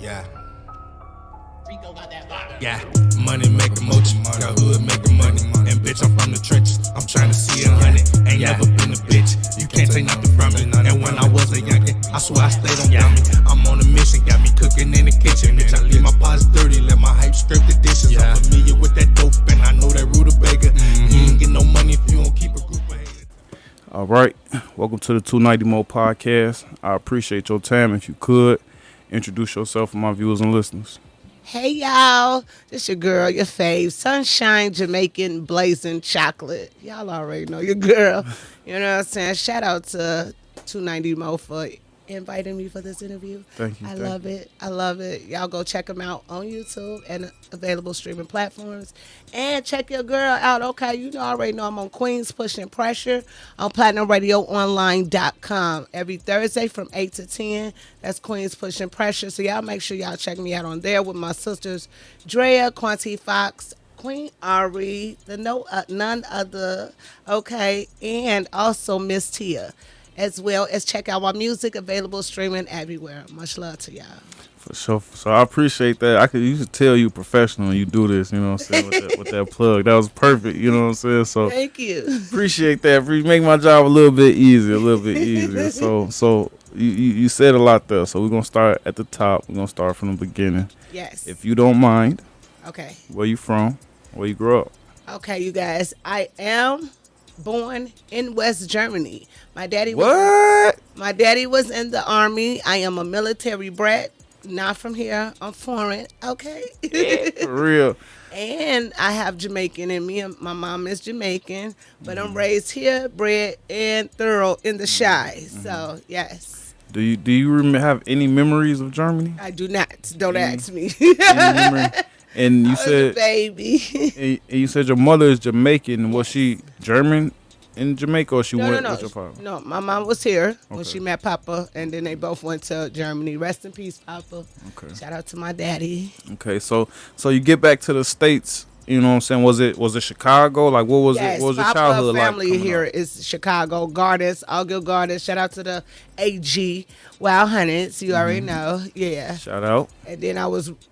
Yeah. Rico got that vodka. Yeah, money make the motion, got hood make the money. And bitch, I'm from the trenches, I'm trying to see 100. Ain't never been a bitch, you can't take nothing from me. And when I was a youngin', I swear I stayed on dummy. I'm on a mission, got me cooking in the kitchen. Bitch, I leave my pots dirty, let my hype scrape the dishes. I'm familiar with that dope, and I know that rutabaga. You ain't get no money if you don't keep a group of haters. All right, welcome to the 290 Mo podcast. I appreciate your time. If you could, introduce yourself for my viewers and listeners. Hey y'all, this your girl, your fave, Sunshine Jamaican Blazin Chocolate. Y'all already know your girl. You know what I'm saying? Shout out to 290 Mo for inviting me for this interview. Thank you. I love it. Y'all go check them out on YouTube and available streaming platforms. And check your girl out. Okay, you already know I'm on Queens Pushing Pressure on PlatinumRadioOnline.com every Thursday from 8 to 10. That's Queens Pushing Pressure. So y'all make sure y'all check me out on there with my sisters, Drea, Quanti Fox, Queen Ari, none other, okay, and also Miss Tia, as well as check out my music available streaming everywhere. Much love to y'all. For sure. So I appreciate that. You should tell you professional when you do this, you know what I'm saying, with that plug. That was perfect, you know what I'm saying? So Thank you. appreciate that. Make my job a little bit easier. So you said a lot there. So we're going to start at the top. We're going to start from the beginning. Yes. If you don't mind. Okay. Where you from? Where you grew up? Okay, you guys. I am born in West Germany. My daddy What? My daddy was in the army. I am a military brat. Not from here. I'm foreign. Okay. For real. And I have Jamaican in me. My mom is Jamaican, but I'm raised here, bred and thorough in the Shy. So yes. Do you have any memories of Germany? I do not. Don't ask me. And you I said was a baby. and you said your mother is Jamaican. Was she German in Jamaica, or she went with your father? No, my mom was here when Okay. she met Papa, and then they both went to Germany. Rest in peace, Papa. Okay. Shout out to my daddy. Okay, so you get back to the States. You know what I'm saying? Was it Chicago? Like, what was Yes, it? What was your Papa childhood like? family here is Chicago Gardens, Allgill Gardens. Shout out to the AG Wild Hunteds. You already know, yeah. Shout out. And then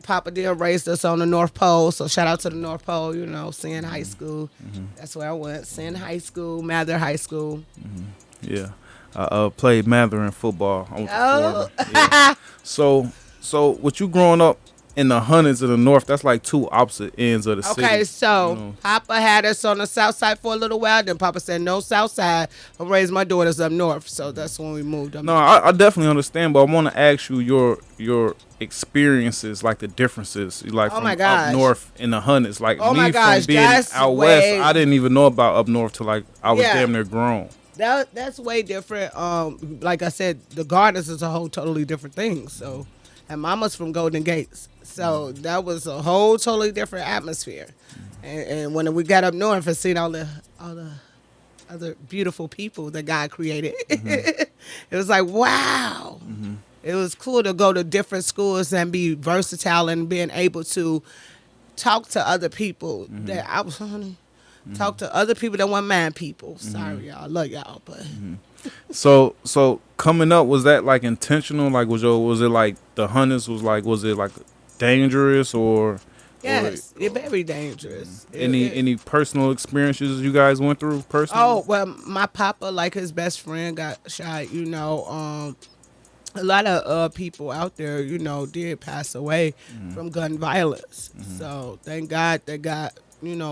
Papa did raised us on the North Pole, so shout out to the North Pole. You know, Sin High School. That's where I went. Sin High School, Mather High School. Yeah, I played Mather in football. I went to Oh. Florida. Yeah. So with you growing up in the hundreds of the North, that's like two opposite ends of the city. Okay, so you know. Papa had us on the south side for a little while. Then Papa said, no, south side. I'll raise my daughters up north. So that's when we moved up. No, I definitely understand, but I want to ask you your experiences, like the differences, like from my gosh. up north in the hundreds. Like Oh me my gosh, from being that's out way- west, I didn't even know about up north till like I was Yeah. damn near grown. That's way different. Like I said, the Gardens is a whole totally different thing. So, and Mama's from Golden Gates, so that was a whole totally different atmosphere. And when we got up north and seen all the other beautiful people that God created, it was like wow. It was cool to go to different schools and be versatile and being able to talk to other people that I was talk to other people that weren't mad people. Sorry, y'all. I love y'all, but So coming up, was that like intentional? Like was it like the hunters was it like dangerous or yes, it's very dangerous. any personal experiences you guys went through personally? Oh well, my papa, like his best friend, got shot. You know, a lot of people out there, you know, did pass away from gun violence. So thank God that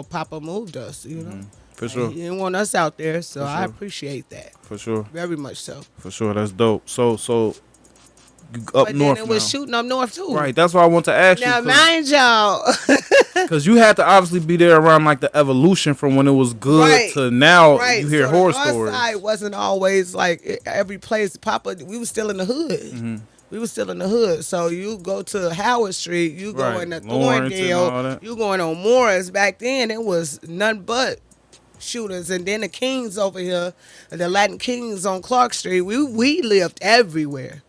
Papa moved us. You know, For sure. He didn't want us out there, so For I sure. appreciate that For sure. very much so. For sure. That's dope. So you up But north then it was now. shooting up north too. Right. That's why I want to ask Now, you. mind y'all. Because you had to obviously be there around like the evolution from when it was good Right. to now. Right. You hear so horror the north stories. side wasn't always like every place. Papa, we was still in the hood. We was still in the hood. So you go to Howard Street, you go Right. into Lawrence and all Thorndale, that. you going on Morris. Back then, it was none but shooters. And then the Kings over here, the Latin Kings on Clark Street, we lived everywhere.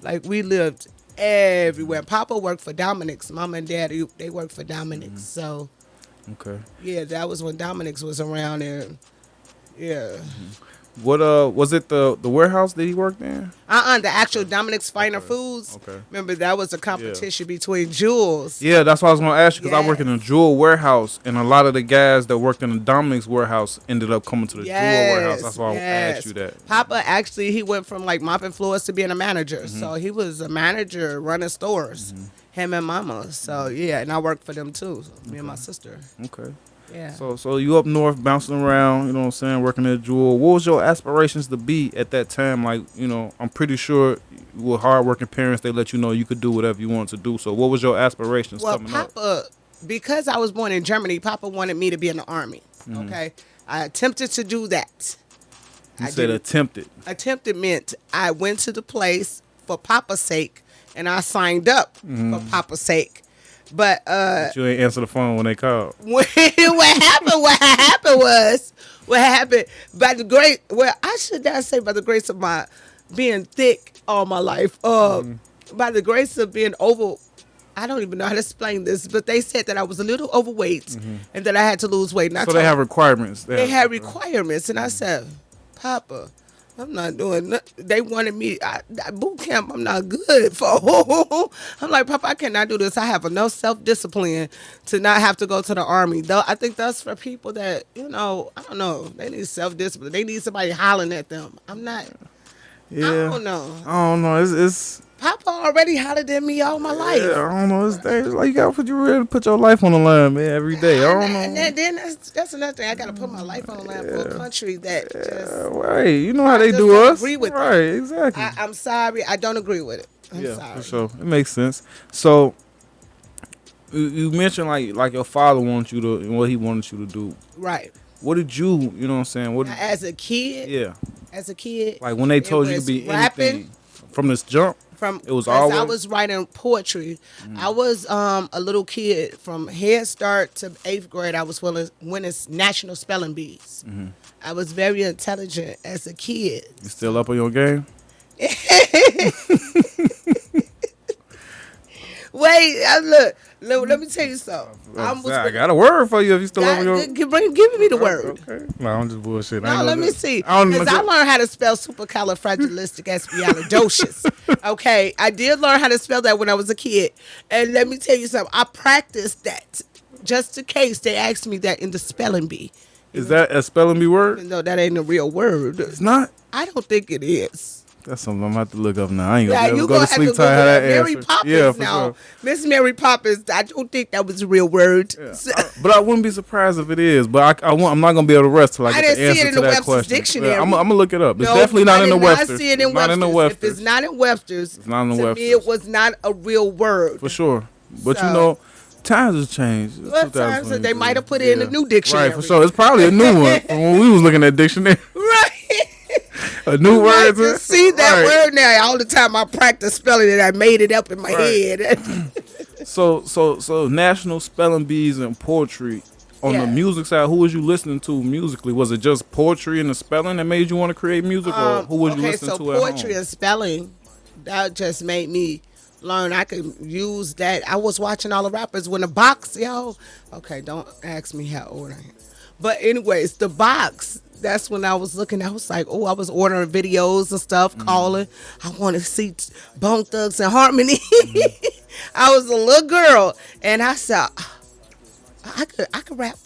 Like, we lived everywhere. Papa worked for Dominic's. Mama and Daddy, they worked for Dominic's. So, Okay. yeah, that was when Dominic's was around there. Yeah. What was it the warehouse that he worked in? The actual Dominic's Finer Foods. Okay. Remember, that was a competition between Jules. Yeah, that's what I was gonna ask you because I work in a Yes. jewel warehouse, and a lot of the guys that worked in the Dominic's warehouse ended up coming to the jewel warehouse. That's why I asked you that. Papa actually, he went from like mopping floors to being a manager. So he was a manager running stores. Him and Mama. So yeah, and I worked for them too. Me and my sister. Okay. Yeah. So you up north bouncing around, you know what I'm saying, working at Jewel. What was your aspirations to be at that time? Like, you know, I'm pretty sure with hardworking parents, they let you know you could do whatever you want to do. So what was your aspirations Well, coming up? Papa, because I was born in Germany, Papa wanted me to be in the army. Okay. I attempted to do that. You I said did- attempted. Attempted meant I went to the place for Papa's sake and I signed up for Papa's sake. But But you ain't answer the phone when they called. what happened by the grace, well, I should not say by the grace of my being thick all my life, by the grace of being over, I don't even know how to explain this, but they said that I was a little overweight and that I had to lose weight. And I So they told have requirements. they had requirements, and I said, Papa, I'm not doing nothing. They wanted me, boot camp, I'm not good for. I'm like, Papa, I cannot do this. I have enough self-discipline to not have to go to the army. Though I think that's for people that, you know, I don't know, they need self-discipline. They need somebody hollering at them. I'm not, Yeah. I don't know. I don't know. It's Papa already hollered at me all my life. yeah, I don't know. It's like you gotta put your life on the line, man, every day. I don't know. And then that's another thing. I got to put my life on the line for a country that just, Right. You know how they just do don't us. agree with right, exactly. I'm sorry. I don't agree with it. I'm yeah, sorry. for sure. It makes sense. So you mentioned like your father wanted you to and what he wanted you to do. Right. What did you know what I'm saying? What As a kid, yeah. like When they told you to was be rapping. anything from this jump, it was 'cause I always- was writing poetry. I was a little kid from Head Start to 8th grade. I was winning national spelling bees. I was very intelligent as a kid. you still up on your game? Wait, look, let me tell you something. I got a word for you if you still up on your Give me the word. Okay. No, I'm just bullshit. No, let me see. I don't Because I learned how to spell supercalifragilisticexpialidocious. Okay, I did learn how to spell that when I was a kid. And let me tell you something. I practiced that just in case they asked me that in the spelling bee. Is that a spelling bee word? Even though that ain't a real word. It's not. I don't think it is. That's something I'm gonna have to look up now. I ain't Yeah, gonna be you able to gonna go to have sleep to till I go have that Mary answer. Poppins Yeah, for now. sure. Miss Mary Poppins, I don't think that was a real word. Yeah. But I wouldn't be surprised if it is. But I'm not gonna be able to rest till I get didn't the answer see it in to the that Webster's question. dictionary. Yeah, I'm gonna look it up. It's No, definitely not I in the did not Webster's. see it in It's not in the Webster's. Webster's. If it's not in Webster's, It's not in the to Webster's. me it was not a real word. For sure. But you So- know, times have changed. It's Well, times, 2022. they might have put it in a new dictionary. Right, for sure. It's probably a new one from when we was looking at dictionary. Right. A new I word. just see that Right. word now. All the time I practice spelling it, I made it up in my Right. head. So national spelling bees and poetry. On the Yeah. music side, who was you listening to musically? Was it just poetry and the spelling that made you want to create music, or who was you listening to at poetry home? and spelling, that just made me learn I could use that. I was watching all the rappers when the box, yo. Okay, don't ask me how old I am. But anyways, the box, that's when I was looking. I was like, oh, I was ordering videos and stuff, calling. I want to see Bone Thugs and Harmony. I was a little girl, and I said, I could rap.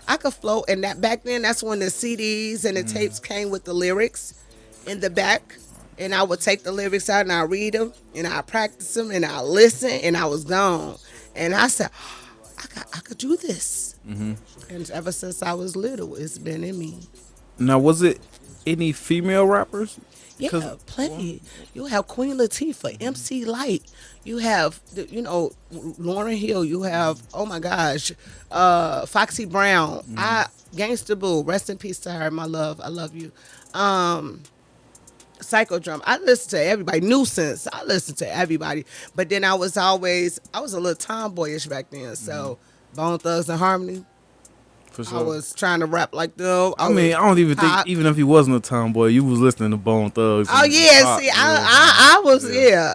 I could flow. And that back then, that's when the CDs and the tapes came with the lyrics in the back. And I would take the lyrics out and I read them and I practice them and I listen and I was gone. And I said, I could do this. And ever since I was little, it's been in me. Now, was it any female rappers? Yeah, 'Cause- plenty. You have Queen Latifah, MC Light. You have, Lauryn Hill. You have, oh my gosh, Foxy Brown. Gangsta Boo. Rest in peace to her, my love. I love you. Psychodrum. I listen to everybody. Nuisance. I listen to everybody. But then I was a little tomboyish back then. So Bone Thugs and Harmony. For I sure. was trying to rap like them. I mean, I don't even think, even if he wasn't a tomboy, you was listening to Bone Thugs. Oh and yeah, Pop, see, you know, I was yeah.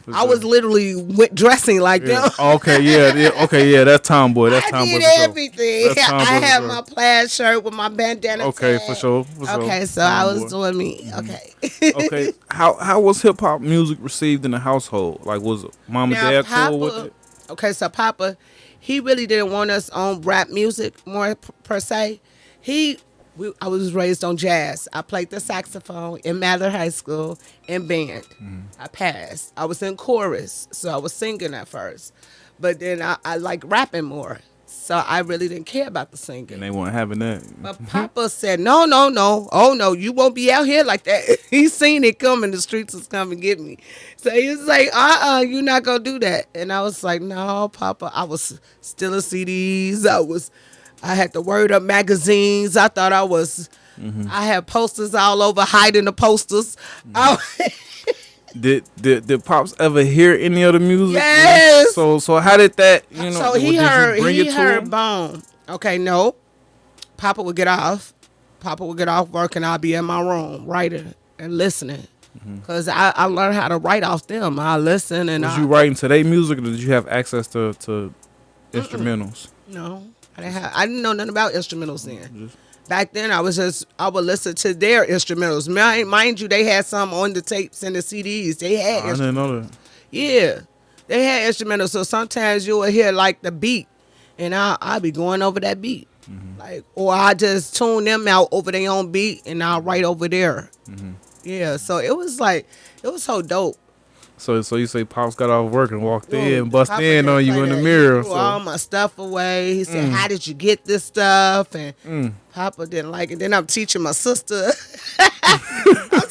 For I sure. was literally dressing like Yeah. them. Okay, yeah, that's tomboy. That's I tomboy. did for sure. everything. That's tomboy I for had sure. my plaid shirt with my bandana. Okay, tag. for sure. For sure. Okay, so I was Tomboy. doing me. Okay. Okay, how was hip hop music received in the household? Like, was mom and Now, dad cool with Papa, it? okay, so Papa, he really didn't want us on rap music more per se. I was raised on jazz. I played the saxophone in Mather High School in band. I passed. I was in chorus, so I was singing at first. But then I like rapping more. So I really didn't care about the singing. And they weren't having that. But Papa said, no. Oh, no, you won't be out here like that. He seen it coming. The streets was coming to get me. So he was like, you're not going to do that. And I was like, no, Papa. I was stealing CDs. I had the Word Up magazines. I thought I was, I had posters all over, hiding the posters. Did Pops ever hear any of the music? Yes. So how did that, you know, So did he you heard bring it to him? Bone. Okay, no. Papa would get off. Work and I'll be in my room writing and listening. Because I learned how to write off them. I listen and Was you writing to their music, or did you have access to instrumentals? No. I didn't know nothing about instrumentals then. Back then, I would listen to their instrumentals. Mind you, they had some on the tapes and the CDs. They had I didn't know that. Yeah. They had instrumentals. So sometimes you would hear like the beat and I'll be going over that beat. Like, or I just tune them out over their own beat and I'll write over there. Yeah. So it was so dope. So you say Pops got off work and walked in, bust Papa in on didn't you play in the that. He mirror. threw all my stuff away. He said, how did you get this stuff? And Papa didn't like it. Then I'm teaching my sister. I'm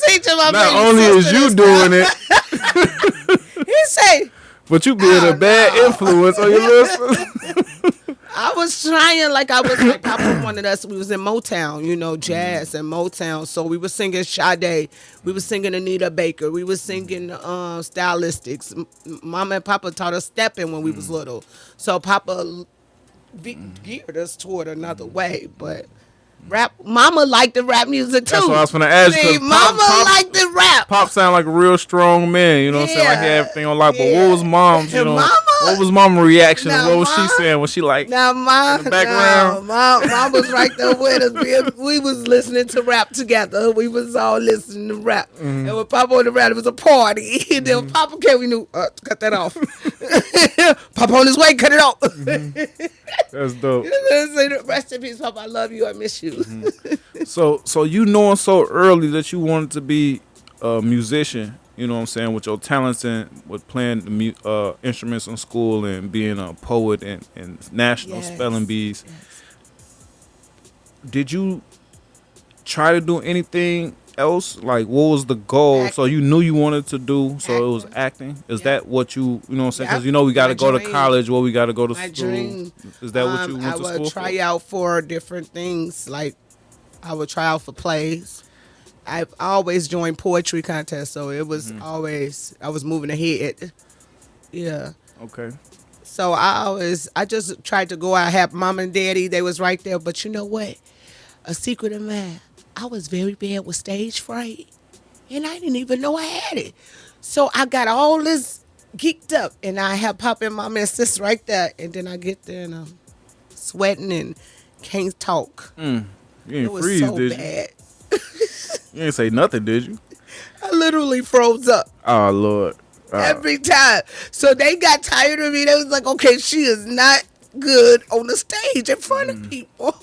teaching my Not baby only sister is you this doing stuff. it, He say, but you being a bad influence on your little sister. I was trying like Papa wanted us. We was in Motown, jazz and Motown. So we were singing Sade. We were singing Anita Baker. We were singing Stylistics. Mama and Papa taught us stepping when we was little. So Papa geared us toward another way. But Mama liked the rap music too. That's what I was gonna ask you. See, Mama liked the rap. Pop sound like a real strong man, you know what I'm saying? Like he had everything on lock. But what was mom's, what was mom's reaction? Now, What was she saying? Was she like Now, in the background? Mom was right there with us. We was listening to rap together. We was all listening to rap. And when Papa on the rap, it was a party. And then when Papa came, we knew, cut that off. Papa on his way, cut it off. That's dope. Rest in peace, Papa. I love you. I miss you. So you knowing so early that you wanted to be a musician, you know what I'm saying, with your talents and with playing the instruments in school and being a poet and national spelling bees. Did you try to do anything else? Like, what was the goal? Acting. So you knew you wanted to do, so Acting. it was acting? Is Yeah. that what you know what I'm saying? Because Yeah. we got to My go to dream. college, we got to go to My school. dream. Is that what you went I to would school try for? out for different things. Like, I would try out for plays. I've always joined poetry contests, so it was always, I was moving ahead. Yeah. Okay. So I just tried to go out. I had mom and daddy, they was right there. But you know what? A secret of mine, I was very bad with stage fright. And I didn't even know I had it. So I got all this geeked up. And I had Papa and Mama and sister right there. And then I get there and I'm sweating and can't talk. You It didn't was freeze, so did you? bad. You didn't say nothing, did you? I literally froze up. Oh, Lord. Every time. So they got tired of me. They was like, okay, she is not good on the stage in front of people.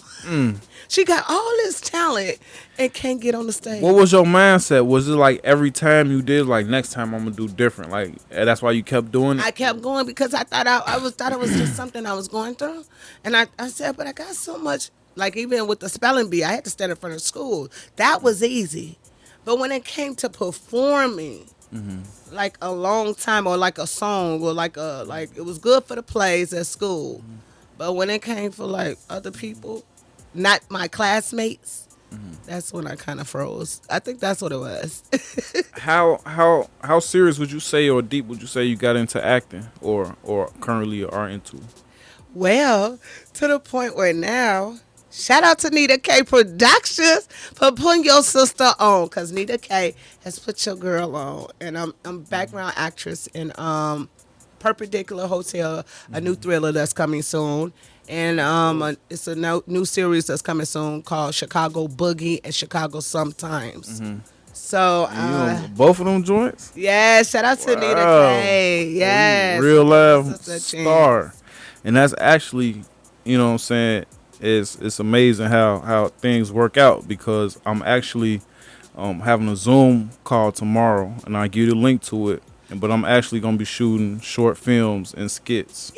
She got all this talent and can't get on the stage. What was your mindset? Was it like every time you did, like next time I'm gonna do different? Like that's why you kept doing it? I kept going because I thought it was just something I was going through. And I said, but I got so much, like even with the spelling bee, I had to stand in front of school. That was easy. But when it came to performing, like a long time or like a song or like it was good for the plays at school. But when it came for like other people, not my classmates, that's when I kind of froze. I think that's what it was. How serious would you say or deep would you say you got into acting or currently are into? Well, to the point where now, shout out to Nita K Productions for putting your sister on, because Nita K has put your girl on, and I'm background actress in Perpendicular Hotel, a new thriller that's coming soon. And it's a new series that's coming soon called Chicago Boogie and Chicago Sometimes. So, You know, both of them joints. yeah, shout out to Nita Wow. K. Yes. Real life That's a chance. star. And that's actually, you know what I'm saying, it's amazing how things work out, because I'm actually having a Zoom call tomorrow, and I give you the link to it. But I'm actually gonna be shooting short films and skits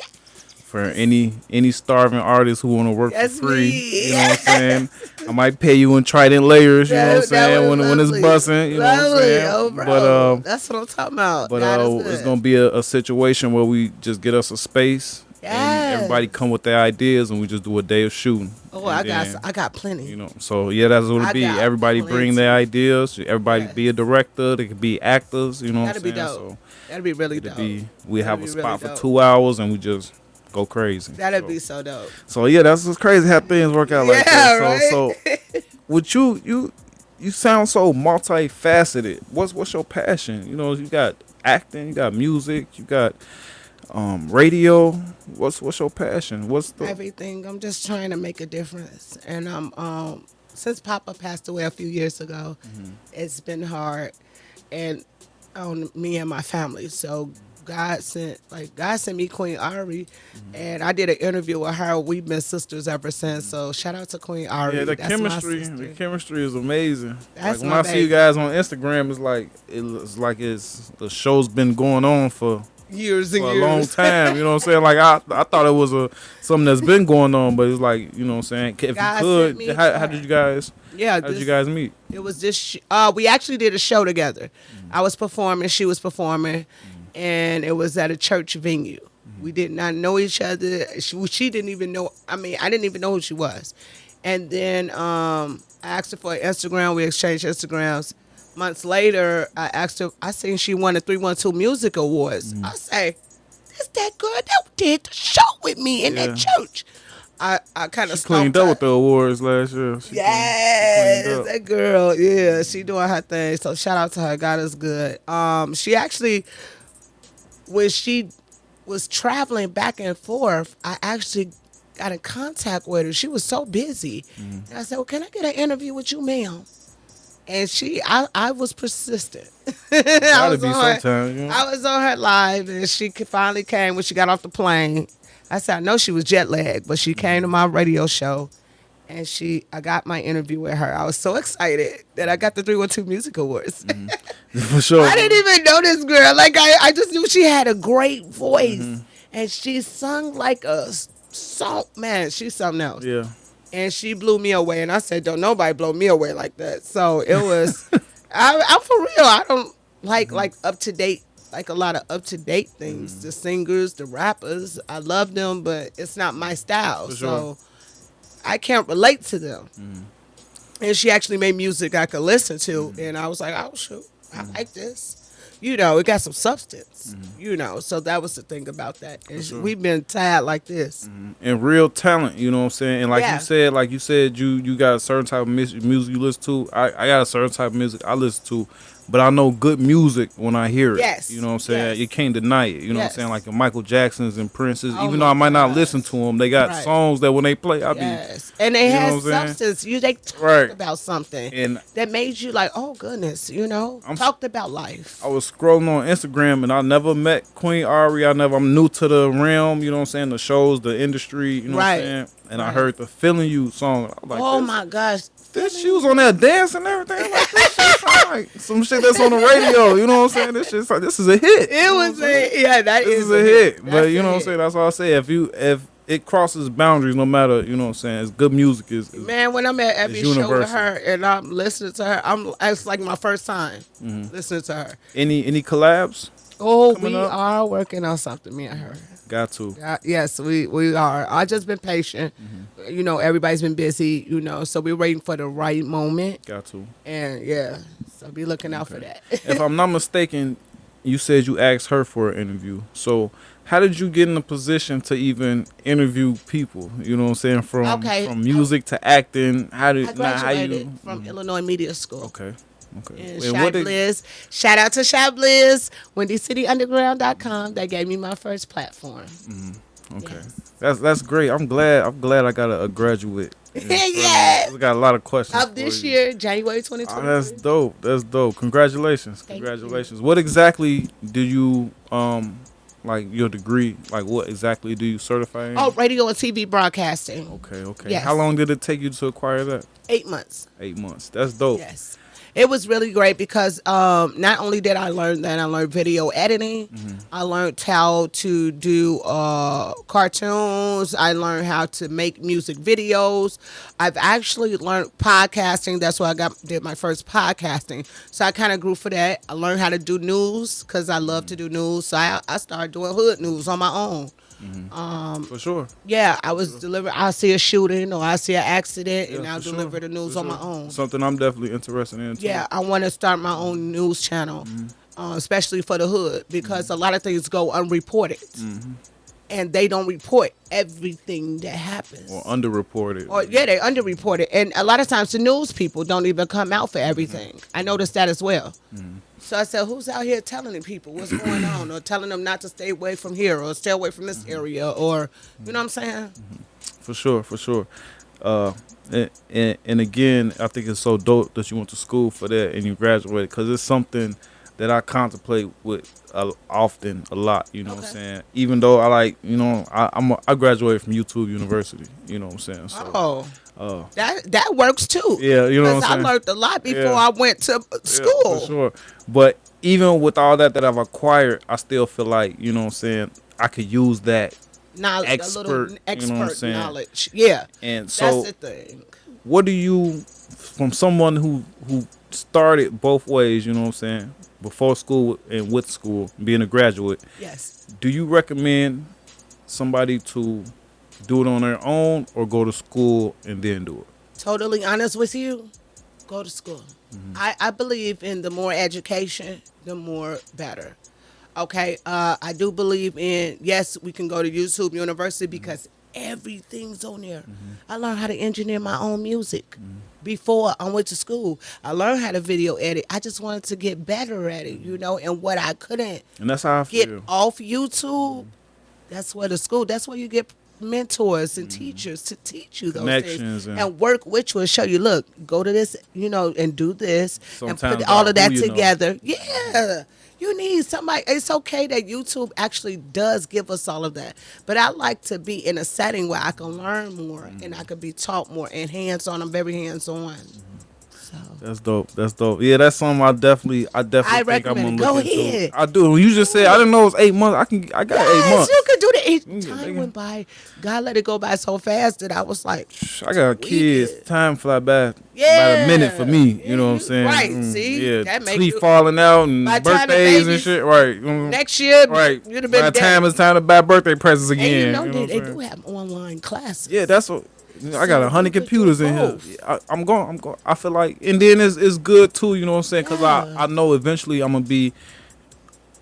for any starving artists who want to work That's for free. me. You know what I'm saying? I might pay you in Trident layers. You know what I'm saying? When it's bussing. You know what I'm Lovely. saying? Oh, bro. But That's what I'm talking about. But God is it's good. gonna be a situation where we just get us a space, Yes. and everybody come with their ideas, and we just do a day of shooting. Oh, And I got plenty. you know, so yeah, that's what I it be. got Everybody bring plenty. their ideas. Everybody Yes. be a director. They could be actors. You know That'd what I'm be saying? dope. So That'd be really it'd dope. be we have a That'd be spot really for dope. 2 hours, and we just go crazy. That'd so, be so dope. So yeah, that's what's crazy how things work out like Yeah, that. So with you sound so multifaceted. What's your passion? You know, you got acting, you got music, you got radio. What's your passion? What's the Everything. I'm just trying to make a difference. And I'm since Papa passed away a few years ago, it's been hard and on me and my family. So God sent me Queen Ari, and I did an interview with her. We've been sisters ever since. So shout out to Queen Ari. yeah, the That's my chemistry. sister. The chemistry is amazing. That's like when my I see you baby. guys on Instagram, it's like the show's been going on for Years and a years. long time. You know what I'm saying? Like I thought it was something that's been going on, but it's like, you know what I'm saying. If God you sent could, me how her. did you guys? Yeah, How did you guys meet? It was this. We actually did a show together. I was performing, she was performing, and it was at a church venue. We did not know each other. She didn't even know. I mean, I didn't even know who she was. And then I asked her for an Instagram. We exchanged Instagrams. Months later, I asked her. I seen she won the 312 Music Awards. I say, "That's that girl that did the show with me in that Yeah. church." I kind of She cleaned up with the awards last year. Yes, cleaned up. that girl. Yeah, she doing her thing. So shout out to her. God is good. She actually, when she was traveling back and forth, I actually got in contact with her. She was so busy. And I said, "Well, can I get an interview with you, ma'am?" And I was persistent. I Gotta was be on her- sometimes. You know? I was on her live, and she finally came when she got off the plane. I said, I know she was jet lagged, but she came to my radio show, and I got my interview with her. I was so excited that I got the 312 Music Awards. For sure. I didn't even know this girl. Like I just knew she had a great voice, and she sung like a song. Man, she's something else. Yeah. And she blew me away, and I said, "Don't nobody blow me away like that." So it was. I'm for real. I don't like up to date, like a lot of up to date things. The singers, the rappers, I love them, but it's not my style. For So sure. I can't relate to them. And she actually made music I could listen to, and I was like, "Oh shoot, I like this." You know, it got some substance. You know, so that was the thing about that. And we've been tied like this. And real talent, you know what I'm saying? And like Yeah. you said, you got a certain type of music you listen to. I got a certain type of music I listen to, but I know good music when I hear it. Yes. You know what I'm saying? Yes. You can't deny it. You know what I'm Yes. saying? Like the Michael Jacksons and Princes, Oh even my though I might not gosh. listen to them, they got Right. songs that when they play, I be Yes, and they you know had what I'm saying? substance. They talked Right. about something And that made you like, oh goodness, you know, talked about life. I was scrolling on Instagram and I never met Queen Ari. I'm new to the realm, you know what I'm saying? The shows, the industry, you know Right. what I'm saying? And I Right. heard the Feeling You song. I was like, Oh this- my gosh, This she was on there dancing and everything. I'm like, this shit sound like some shit that's on the radio. You know what I'm saying? This shit's like, this is a hit. it was that This is a hit. But you know what I'm saying? That's all I say. If it crosses boundaries, no matter, you know what I'm saying, it's good music is Man, when I'm at every It's show with universal. her and I'm listening to her, it's like my first time listening to her. any collabs? Oh, Coming we up? are working on something, me and her. Got to. Yes, we are. I just been patient. You know, everybody's been busy. You know, so we're waiting for the right moment. Got to. And yeah, so be looking out for that. If I'm not mistaken, you said you asked her for an interview. So how did you get in a position to even interview people? You know what I'm saying? From music to acting. I graduated from Illinois Media School. Okay. And Shy Blizz. Shout out to Shy Blizz. WindyCityUnderground.com. They gave me my first platform. Okay. Yes. That's great. I'm glad I got a graduate. Yes. We got a lot of questions. Up this year, January 2023. Oh, that's dope. Congratulations. Congratulations. What exactly do you like your degree? Like what exactly do you certify in? Oh, radio and TV broadcasting. Okay. Yes. How long did it take you to acquire that? 8 months. 8 months. That's dope. Yes. It was really great because not only did I learn that, I learned video editing. I learned how to do cartoons. I learned how to make music videos. I've actually learned podcasting. That's why did my first podcasting. So I kind of grew for that. I learned how to do news because I love to do news. So I started doing hood news on my own. For sure. Yeah, I was delivering. I see a shooting or I see an accident, and I'll deliver the news on my own. Something I'm definitely interested in too. Yeah, I want to start my own news channel, especially for the hood, because a lot of things go unreported, and they don't report everything that happens. Or underreported. They underreported, and a lot of times the news people don't even come out for everything. I noticed that as well. So I said, who's out here telling the people what's going on, or telling them not to stay away from here, or stay away from this area, or, you know what I'm saying? For sure. And again, I think it's so dope that you went to school for that and you graduated, because it's something that I contemplate with often a lot. You know what I'm saying? Even though I like, you know, I graduated from YouTube University. You know what I'm saying? So, that works too. Yeah, you know what I'm saying? I learned a lot before I went to school. Yeah, for sure. But even with all that I've acquired, I still feel like, you know what I'm saying, I could use that expert you know what I'm saying? Knowledge. Yeah. And so that's the thing. What do you, from someone who started both ways, you know what I'm saying, before school and with school, being a graduate, yes, do you recommend somebody to do it on their own or go to school and then do it? Totally honest with you, go to school. I believe in the more education, the more better. Okay, I do believe in, yes, we can go to YouTube University because everything's on there. I learned how to engineer my own music before I went to school. I learned how to video edit. I just wanted to get better at it, you know, and what I couldn't and that's how I get feel. off YouTube, that's where that's where you get mentors and teachers to teach you those Connections things and work with you and show you, look, go to this, you know, and do this. Sometimes and put all of that together. Know. Yeah. You need somebody. It's okay that YouTube actually does give us all of that. But I like to be in a setting where I can learn more and I can be taught more and hands-on. I'm very hands-on. So. That's dope. Yeah, that's something I definitely think I'm gonna go look ahead. into. I do. When you just said, I didn't know it was 8 months. I got 8 months. You could do that. Time went by. God let it go by so fast that I was like, I got kids. Time fly by. Yeah. About a minute for me. You know what I'm saying? Right. See? Yeah. That makes Teeth falling out and birthdays and shit. Right. Next year, right. You'd have been by the time it's time to buy birthday presents again. And you know they do have online classes. Yeah, that's what. I got 100 computers in here. I'm going. I feel like, and then it's good too. You know what I'm saying? Because I know eventually I'm gonna be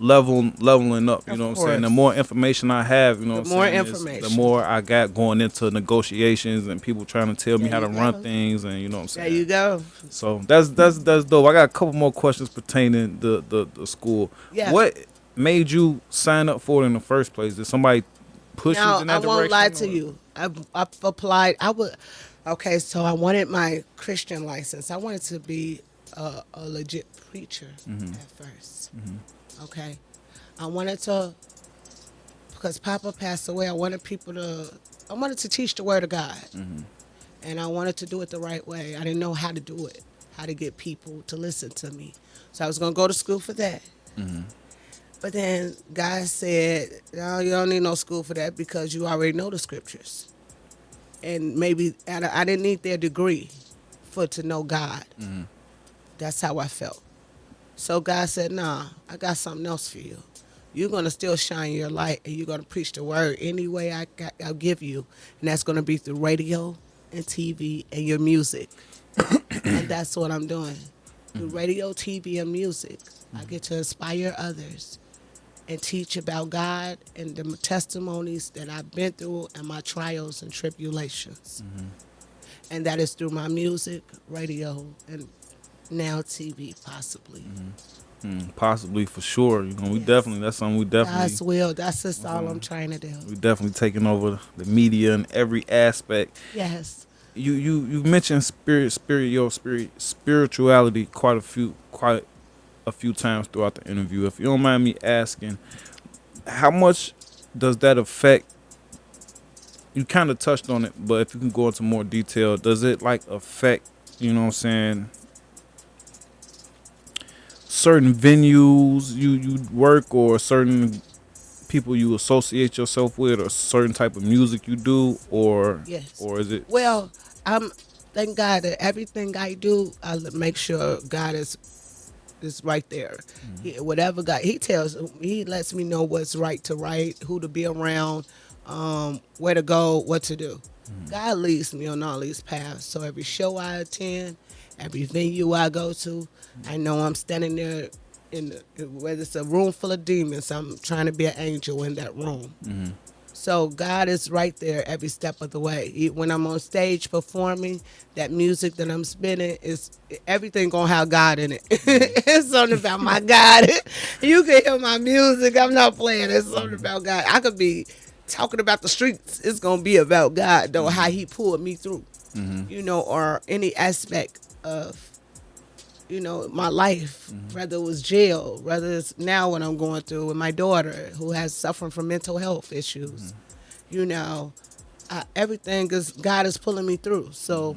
leveling up. You know what I'm saying? The more information I have, you know, the more information, the more I got going into negotiations and people trying to tell me how to run things, and you know what I'm saying. There you go. So that's dope. I got a couple more questions pertaining to the school. Yeah. What made you sign up for it in the first place? Did somebody push you in that direction? I won't lie to you. I've applied. Okay, so I wanted my Christian license. I wanted to be a legit preacher at first. Okay, I wanted to, because Papa passed away. I wanted to teach the Word of God, and I wanted to do it the right way. I didn't know how to do it, how to get people to listen to me. So I was gonna go to school for that. But then God said, no, you don't need no school for that because you already know the scriptures. And maybe I didn't need their degree to know God. That's how I felt. So God said, nah, I got something else for you. You're going to still shine your light and you're going to preach the word any way I'll give you. And that's going to be through radio and TV and your music. And that's what I'm doing. Through radio, TV, and music, I get to inspire others and teach about God and the testimonies that I've been through and my trials and tribulations. And that is through my music, radio, and now TV, possibly. Possibly, for sure. You know, we Yes. definitely, that's something we definitely, God's will. That's just all I'm trying to do. we definitely taking over the media in every aspect. Yes. You mentioned spirituality quite a few times throughout the interview. If you don't mind me asking, how much does that affect? You kind of touched on it, but if you can go into more detail, does it like affect, you know what I'm saying, certain venues you work, or certain people you associate yourself with, or certain type of music you do, or Yes. or is it? Well, thank God that everything I do, make sure God is right there. Whatever God, He lets me know what's right to write, who to be around, where to go, what to do. God leads me on all these paths. So every show I attend, every venue I go to, I know I'm standing there whether it's a room full of demons, I'm trying to be an angel in that room. So God is right there every step of the way. When I'm on stage performing, that music that I'm spinning is everything gonna have God in it. It's something about my God. You can hear my music. I'm not playing. It's something about God. I could be talking about the streets. It's gonna be about God, though, how He pulled me through. You know, or any aspect of, you know, my life, whether it was jail, whether it's now what I'm going through with my daughter who has suffering from mental health issues. You know, everything is God is pulling me through. So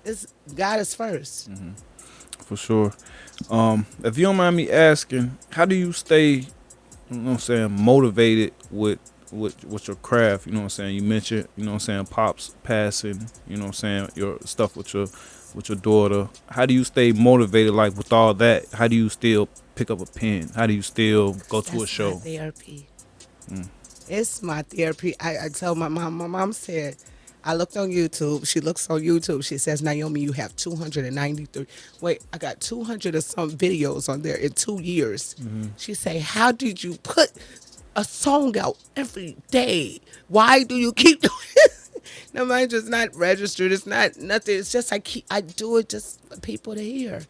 it's God is first. For sure. If you don't mind me asking, how do you stay, you know what I'm saying, motivated with your craft? You know what I'm saying? You mentioned, you know what I'm saying, Pops passing, you know what I'm saying, your stuff with your daughter. How do you stay motivated, like, with all that? How do you still pick up a pen? How do you still go to a That's show? my therapy. It's my therapy. I tell my mom said, I looked on YouTube. She looks on YouTube. She says, Naomi, you have 293. Wait, I got 200 or some videos on there in 2 years. She say, how did you put a song out every day? Why do you keep doing it? No, mine's just not registered. It's not nothing. It's just I do it just for people to hear.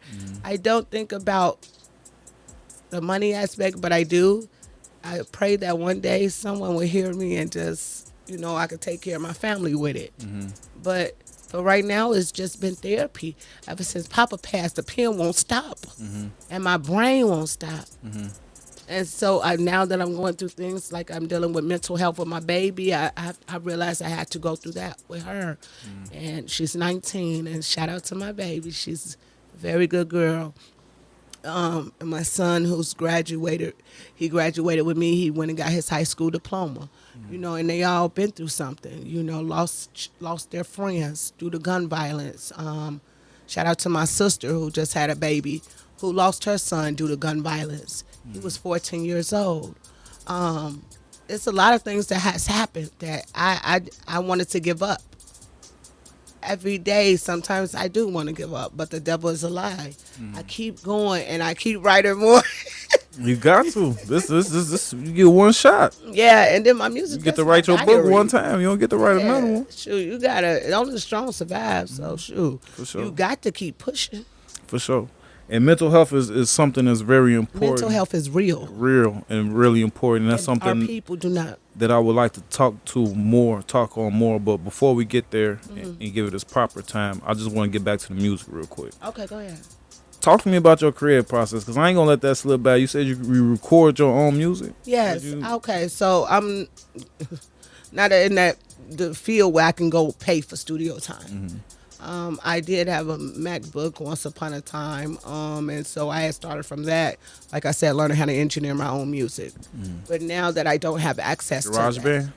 I don't think about the money aspect, but I do. I pray that one day someone will hear me and just, you know, I could take care of my family with it. But for right now, it's just been therapy. Ever since Papa passed, the pen won't stop, and my brain won't stop. And so now that I'm going through things like I'm dealing with mental health with my baby, I realized I had to go through that with her. And she's 19, and shout out to my baby. She's a very good girl. And my son, who's graduated, he graduated with me. He went and got his high school diploma. You know, and they all been through something. You know, lost their friends due to gun violence. Shout out to my sister who just had a baby, who lost her son due to gun violence. He was 14 years old. It's a lot of things that has happened that I wanted to give up. Every day, sometimes I do want to give up, but the devil is a lie. I keep going and I keep writing more. You got to. This you get one shot. Yeah, and then my music. You get to that's write my your book diary. one time. You don't get to write another one. Shoot, you gotta. Only the strong survive. So shoot, For sure. you got to keep pushing. For sure. And mental health is something that's very important. Mental health is real. Real and really important. That's And something our people do not. that I would like to talk on more. But before we get there and give it its proper time, I just want to get back to the music real quick. Okay, go ahead. Talk to me about your creative process, because I ain't going to let that slip by. You said you record your own music? Yes. Did you- Okay. So I'm not in the field where I can go pay for studio time. I did have a MacBook once upon a time, and so I had started from that. Like I said, learning how to engineer my own music. But now that I don't have access to that, GarageBand?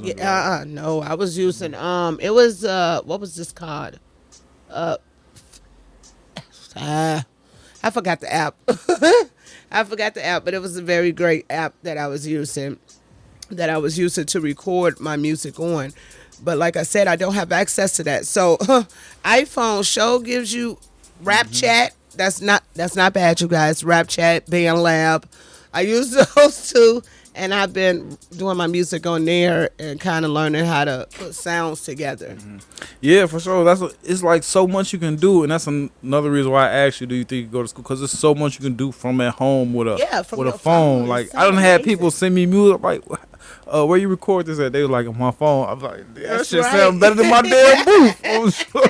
yeah, no, I was using it was what was this called? I forgot the app. I forgot the app, but it was a very great app that I was using to record my music on. But like I said, I don't have access to that. So iPhone show gives you Rap Chat. That's not bad, you guys. Rap Chat, Band Lab. I use those two, and I've been doing my music on there and kind of learning how to put sounds together. Yeah, for sure. It's like so much you can do, and that's another reason why I asked you, do you think you go to school? Because there's so much you can do from at home with From a your phone. It's Like so I don't have amazing. people send me music. I'm like, where you record this at? They were like on my phone. I'm like, that That's shit right. sounds better than my damn booth. I'm sure.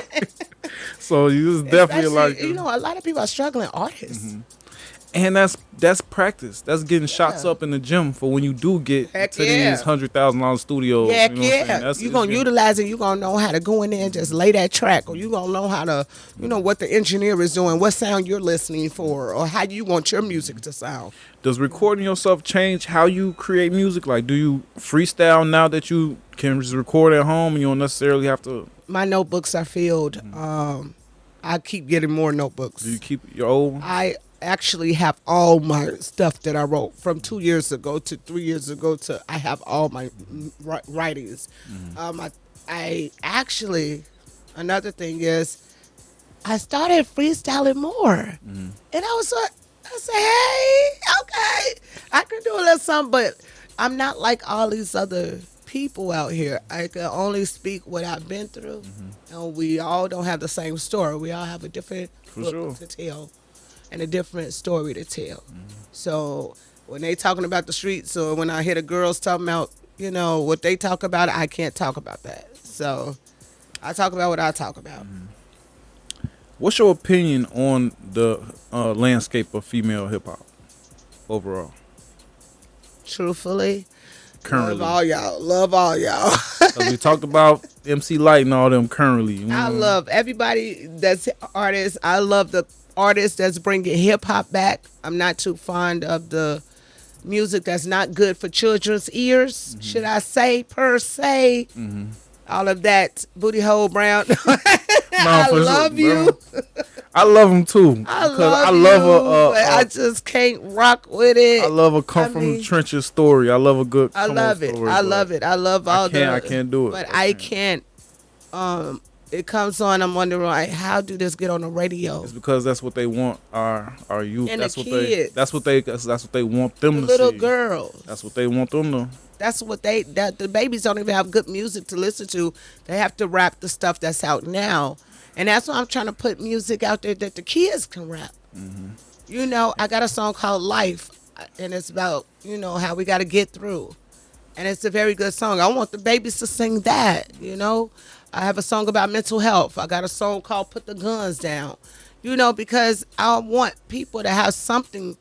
So you just definitely Especially, like, you know, a lot of people are struggling artists. and that's practice. That's getting shots Yeah. up in the gym for when you do get Heck to yeah. these $100,000 studios. Heck you know what I'm saying? yeah. That's, You're it's going to getting- utilize it. You're going to know how to go in there and just lay that track. Or you're going to know how to, you know, what the engineer is doing, what sound you're listening for, or how you want your music to sound. Does recording yourself change how you create music? Like, do you freestyle now that you can just record at home and you don't necessarily have to? My notebooks are filled. I keep getting more notebooks. Do you keep your old? I actually have all my stuff that I wrote from 2 years ago to 3 years ago to I have all my writings. I actually, another thing is, I started freestyling more, and I said, hey, okay, I can do a little something, but I'm not like all these other people out here. I can only speak what I've been through, and we all don't have the same story. We all have a different book sure. to tell and a different story to tell. So when they talking about the streets, or when I hear the girls talking about, you know, what they talk about, I can't talk about that. So I talk about what I talk about. What's your opinion on the landscape of female hip hop overall? Truthfully, Currently, love all y'all. 'Cause we talked about MC Light and all them currently. I love everybody that's artists. I love the artists that's bringing hip hop back. I'm not too fond of the music that's not good for children's ears, should I say, per se. All of that booty hole brown. I for sure, love you. I love them too. I because love I love you, but I just can't rock with it. I love a come from the mean, trenches story. I love a good. I come love on it. story, I but love it. I love all I can't do it. But I can't. It comes on. I'm wondering, like, how do this get on the radio? It's because that's what they want our youth. And that's the what kids. that's what they want them The to little see. girls. That's what they want them to. That's what the babies don't even have good music to listen to. They have to rap the stuff that's out now. And that's why I'm trying to put music out there that the kids can rap. You know, I got a song called Life, and it's about, you know, how we got to get through. And it's a very good song. I want the babies to sing that, you know. I have a song about mental health. I got a song called Put the Guns Down, you know, because I want people to have something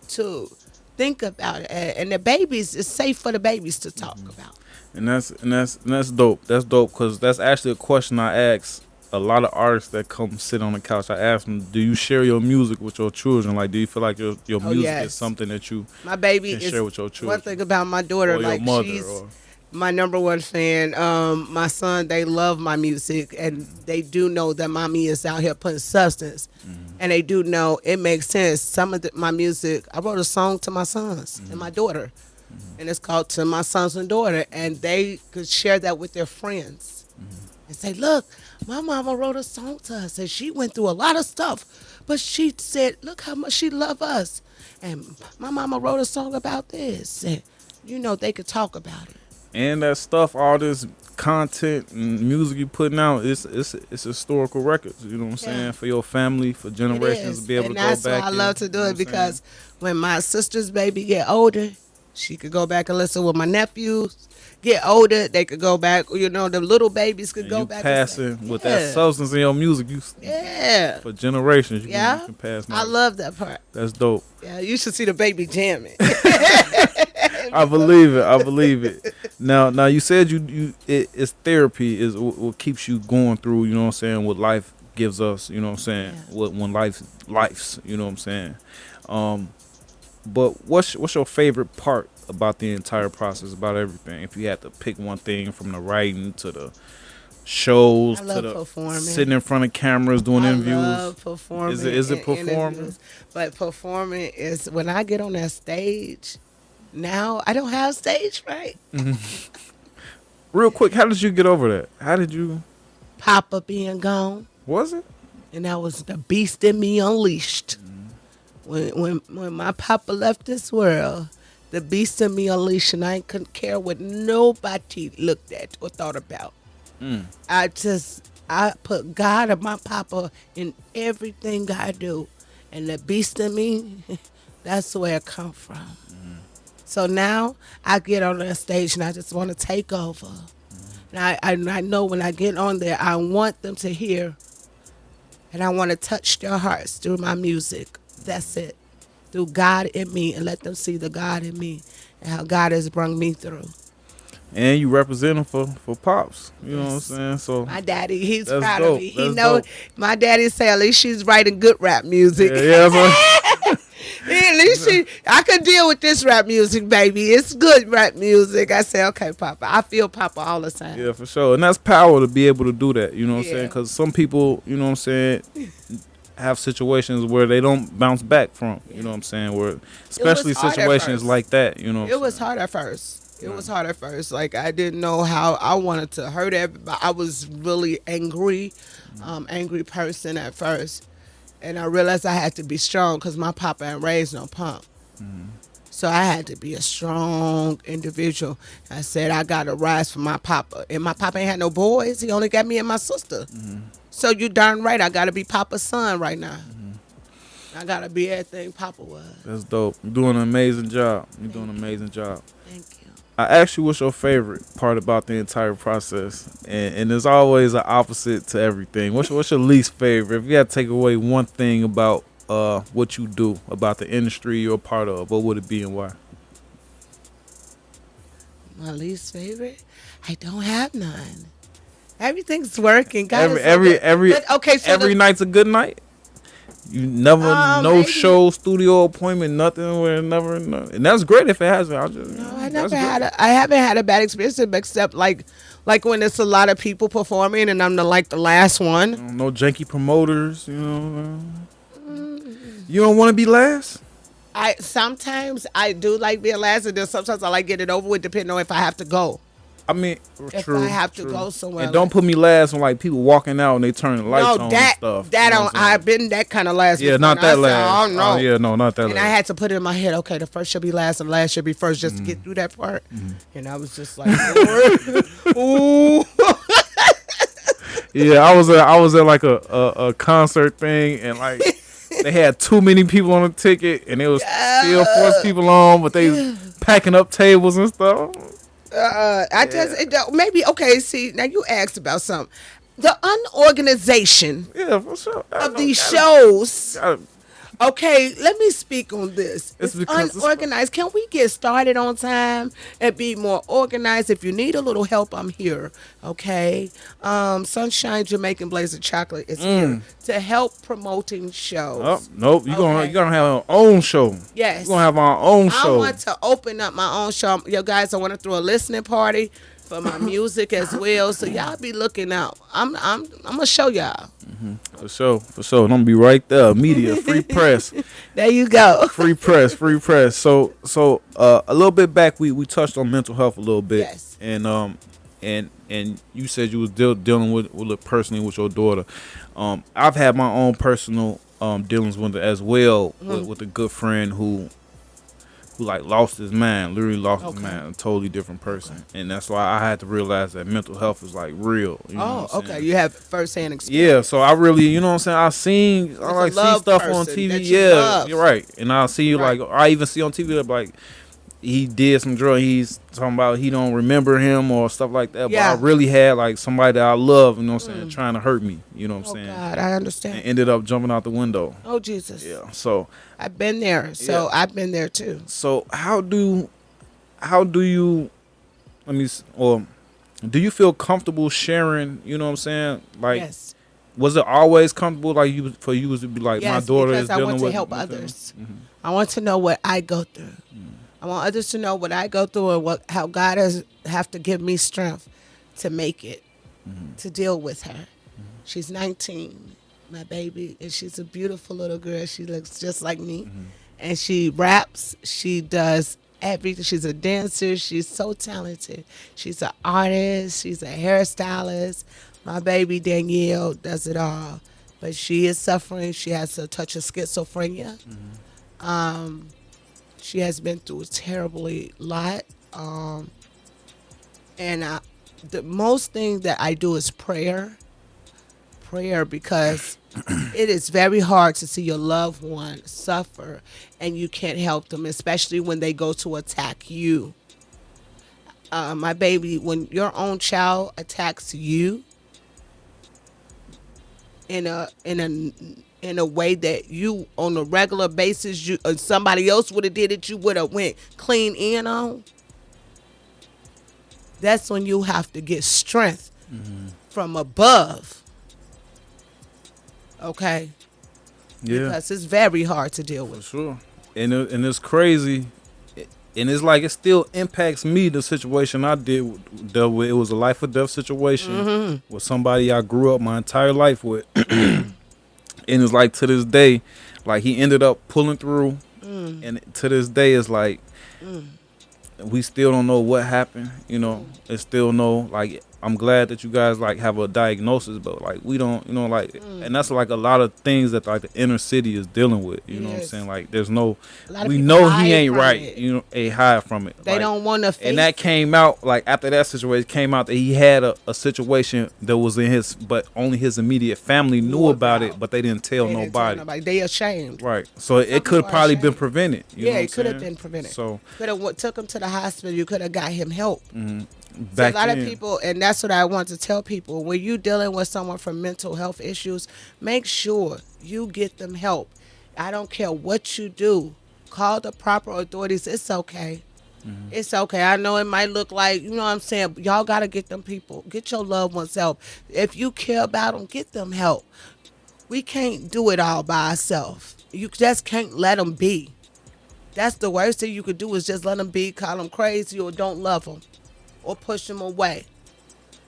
to think about it. And the babies, it's safe for the babies to talk about. And that's dope. That's dope because that's actually a question I ask a lot of artists that come sit on the couch. I ask them, do you share your music with your children? Like, do you feel like your music yes. is something that you My baby can is share with your children? one thing about my daughter, or your like mother? she's Or, my number one fan. My son, they love my music, and they do know that mommy is out here putting substance, and they do know it makes sense. Some of my music, I wrote a song to my sons and my daughter, and it's called To My Sons and Daughter, and they could share that with their friends and say, look, my mama wrote a song to us, and she went through a lot of stuff, but she said, look how much she love us, and my mama wrote a song about this, and you know, they could talk about it. and that stuff, all this content and music you putting out, it's historical records. You know what I'm saying? For your family, for generations to be able and to go that's back. why I love to do you know it, what I'm because when my sister's baby get older, she could go back and listen with my nephews. Get older, they could go back. You know, the little babies could saying? go You back. passing and say, with yeah, that substance in your music, you yeah, for generations. You yeah. can pass. I knowledge. love that part. That's dope. Yeah, you should see the baby jamming. I believe it. I believe it. Now you said it's therapy is what keeps you going through. You know what I'm saying? What life gives us. You know what I'm saying? Yeah. When life's. You know what I'm saying? But what's your favorite part about the entire process? About everything? If you had to pick one thing from the writing to the shows I to love the performing. sitting in front of cameras doing I interviews. love performing. Is it in performing? interviews. But performing is when I get on that stage. Now I don't have stage fright. Real quick, how did you get over that? How did you? Papa being gone, Was it? and that was the beast in me unleashed. When my papa left this world, the beast in me unleashed, and I couldn't care what nobody looked at or thought about. I put God and my papa in everything I do, and the beast in me, that's where it come from. So now I get on that stage and I just want to take over. And I know when I get on there, I want them to hear, and I want to touch their hearts through my music. That's it. Through God in me, and let them see the God in me and how God has brought me through. And you represent him for Pops. You know what I'm Yes. saying? So My daddy, he's That's proud dope. of me. He That's know dope. my daddy say at least she's writing good rap music. yeah, so, At least I could deal with this rap music, baby. It's good rap music. I say, okay, Papa. I feel Papa all the time. yeah, for sure. And that's power to be able to do that. You know what I'm saying? Yeah. Because some people, you know what I'm saying, have situations where they don't bounce back from. You know what I'm saying? Where especially hard at situations first. like that. You know. It was hard at first. It was hard at first. Like, I didn't know how I wanted to hurt everybody. I was really angry person at first. And I realized I had to be strong because my papa ain't raised no punk. So I had to be a strong individual. I said, I got to rise for my papa. And my papa ain't had no boys. He only got me and my sister. So you darn right, I got to be Papa's son right now. I got to be everything Papa was. That's dope. You're doing an amazing job. You're doing an amazing job. Thank you. I asked you what's your favorite part about the entire process, and there's always an opposite to everything. What's your least favorite? If you had to take away one thing about what you do, about the industry you're a part of, what would it be and why? My least favorite? I don't have none. Everything's working. God is so Every good. But, okay, so every night's a good night. You never no maybe. show, studio appointment, nothing. Where never, and that's great if it hasn't. I haven't had a bad experience except like when it's a lot of people performing and I'm the last one. No janky promoters. You know, you don't want to be last. Sometimes I do like being last, and then sometimes I like get it over with, depending on if I have to go. I mean, If true, I have to true. go somewhere, And don't put me last when like people walking out and they turn the lights on and stuff. that you know don't. what I'm saying? I've been that kind of last. Yeah, before, not and I that said, last. Oh no. Yeah, no, not that And last. I had to put it in my head, okay, the first should be last and the last should be first, just to get through that part. And I was just like, ooh. Yeah, I was at like a concert thing, and like they had too many people on the ticket, and it was still forcing people on, but they packing up tables and stuff. Maybe, okay, see, now you asked about something. The unorganization Yeah, for sure. of these shows. Gotta- Okay, let me speak on this. It's It's because it's- unorganized. Can we get started on time and be more organized? If you need a little help, I'm here. Okay. Sunshine Jamaican Blazin Chocolate is here to help promoting shows. Oh, nope. You're Okay. gonna have our own show. Yes. We're gonna have our own I show. want to open up my own show. Yo, guys, I want to throw a listening party for my music as well. So y'all be looking out. I'm gonna show y'all. For sure. I'm gonna be right there. Media, free press. There you go. Free press. So a little bit back we touched on mental health a little bit. Yes. And you said you was dealing with it personally with your daughter. I've had my own personal dealings with it as well, with a good friend who like lost his mind, literally lost his mind, a totally different person. And that's why I had to realize that mental health is like real. You know what I'm Okay. saying? You have firsthand experience. Yeah, so I really, you know what I'm saying? I like see love stuff on person TV. that you Yeah, love. you're right. And I see Right. like I even see on TV like he did some drug. He's talking about he don't remember him or stuff like that. Yeah. But I really had like somebody that I love, you know what I'm saying, trying to hurt me. You know what I'm Oh saying? God, I understand. And ended up jumping out the window. Oh Jesus. Yeah. So I've been there. So I've been there too. so how do you do you feel comfortable sharing, you know what I'm saying? Like Yes. was it always comfortable like for you to be like my Yes, daughter because is I dealing want to with help you feel me? others. I want to know what I go through. I want others to know what I go through and how God has have to give me strength to make it, to deal with her. She's 19, my baby, and she's a beautiful little girl. She looks just like me, and she raps. She does everything. She's a dancer. She's so talented. She's an artist. She's a hairstylist. My baby Danielle does it all, but she is suffering. She has a touch of schizophrenia. She has been through a terribly lot. And the most thing that I do is prayer, because it is very hard to see your loved one suffer and you can't help them, especially when they go to attack you. My baby, when your own child attacks you in a way that you on a regular basis, you somebody else would have did it, you would have went clean in on. That's when you have to get strength from above. Okay, Yeah, because it's very hard to deal for with. sure. And it's crazy. And it's like it still impacts me. The situation I dealt with, it was a life or death situation with somebody I grew up my entire life with, and it's like to this day, like he ended up pulling through, and to this day, it's like we still don't know what happened. You know, it's still no like. I'm glad that you guys like have a diagnosis, but like we don't, you know, like, and that's like a lot of things that like the inner city is dealing with. You know what I'm saying? Like, there's no, we know he ain't right. It. You know, a hide from it. They like, don't want to face. And that came out like after that situation came out that he had a situation that was in his, but only his immediate family knew about it, but they didn't tell nobody. They ashamed. Right. So it could have probably been prevented. You know it could have been prevented. So could have took him to the hospital. You could have got him help. Back so a lot of people, and that's what I want to tell people, when you're dealing with someone from mental health issues, make sure you get them help. I don't care what you do. Call the proper authorities. It's okay. It's okay. I know it might look like, you know what I'm saying, y'all got to get them people, get your loved ones help. If you care about them, get them help. We can't do it all by ourselves. You just can't let them be. That's the worst thing you could do, is just let them be, call them crazy, or don't love them, or push them away.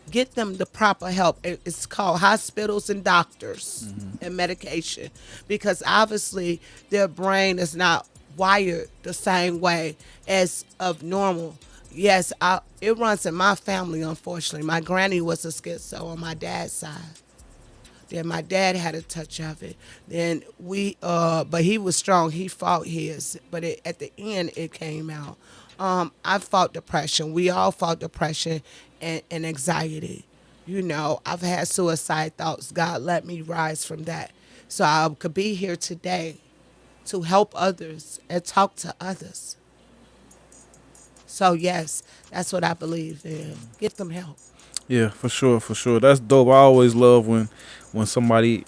Get them the proper help. It's called hospitals and doctors and medication, because obviously their brain is not wired the same way as of normal. Yes, it runs in my family, unfortunately. My granny was a schizo on my dad's side. Then my dad had a touch of it. Then but he was strong. He fought his. But at the end, it came out. I fought depression. We all fought depression and anxiety. You know, I've had suicide thoughts. God let me rise from that, so I could be here today to help others and talk to others. So yes, that's what I believe in. Get them help. yeah, for sure. That's dope. I always love when somebody,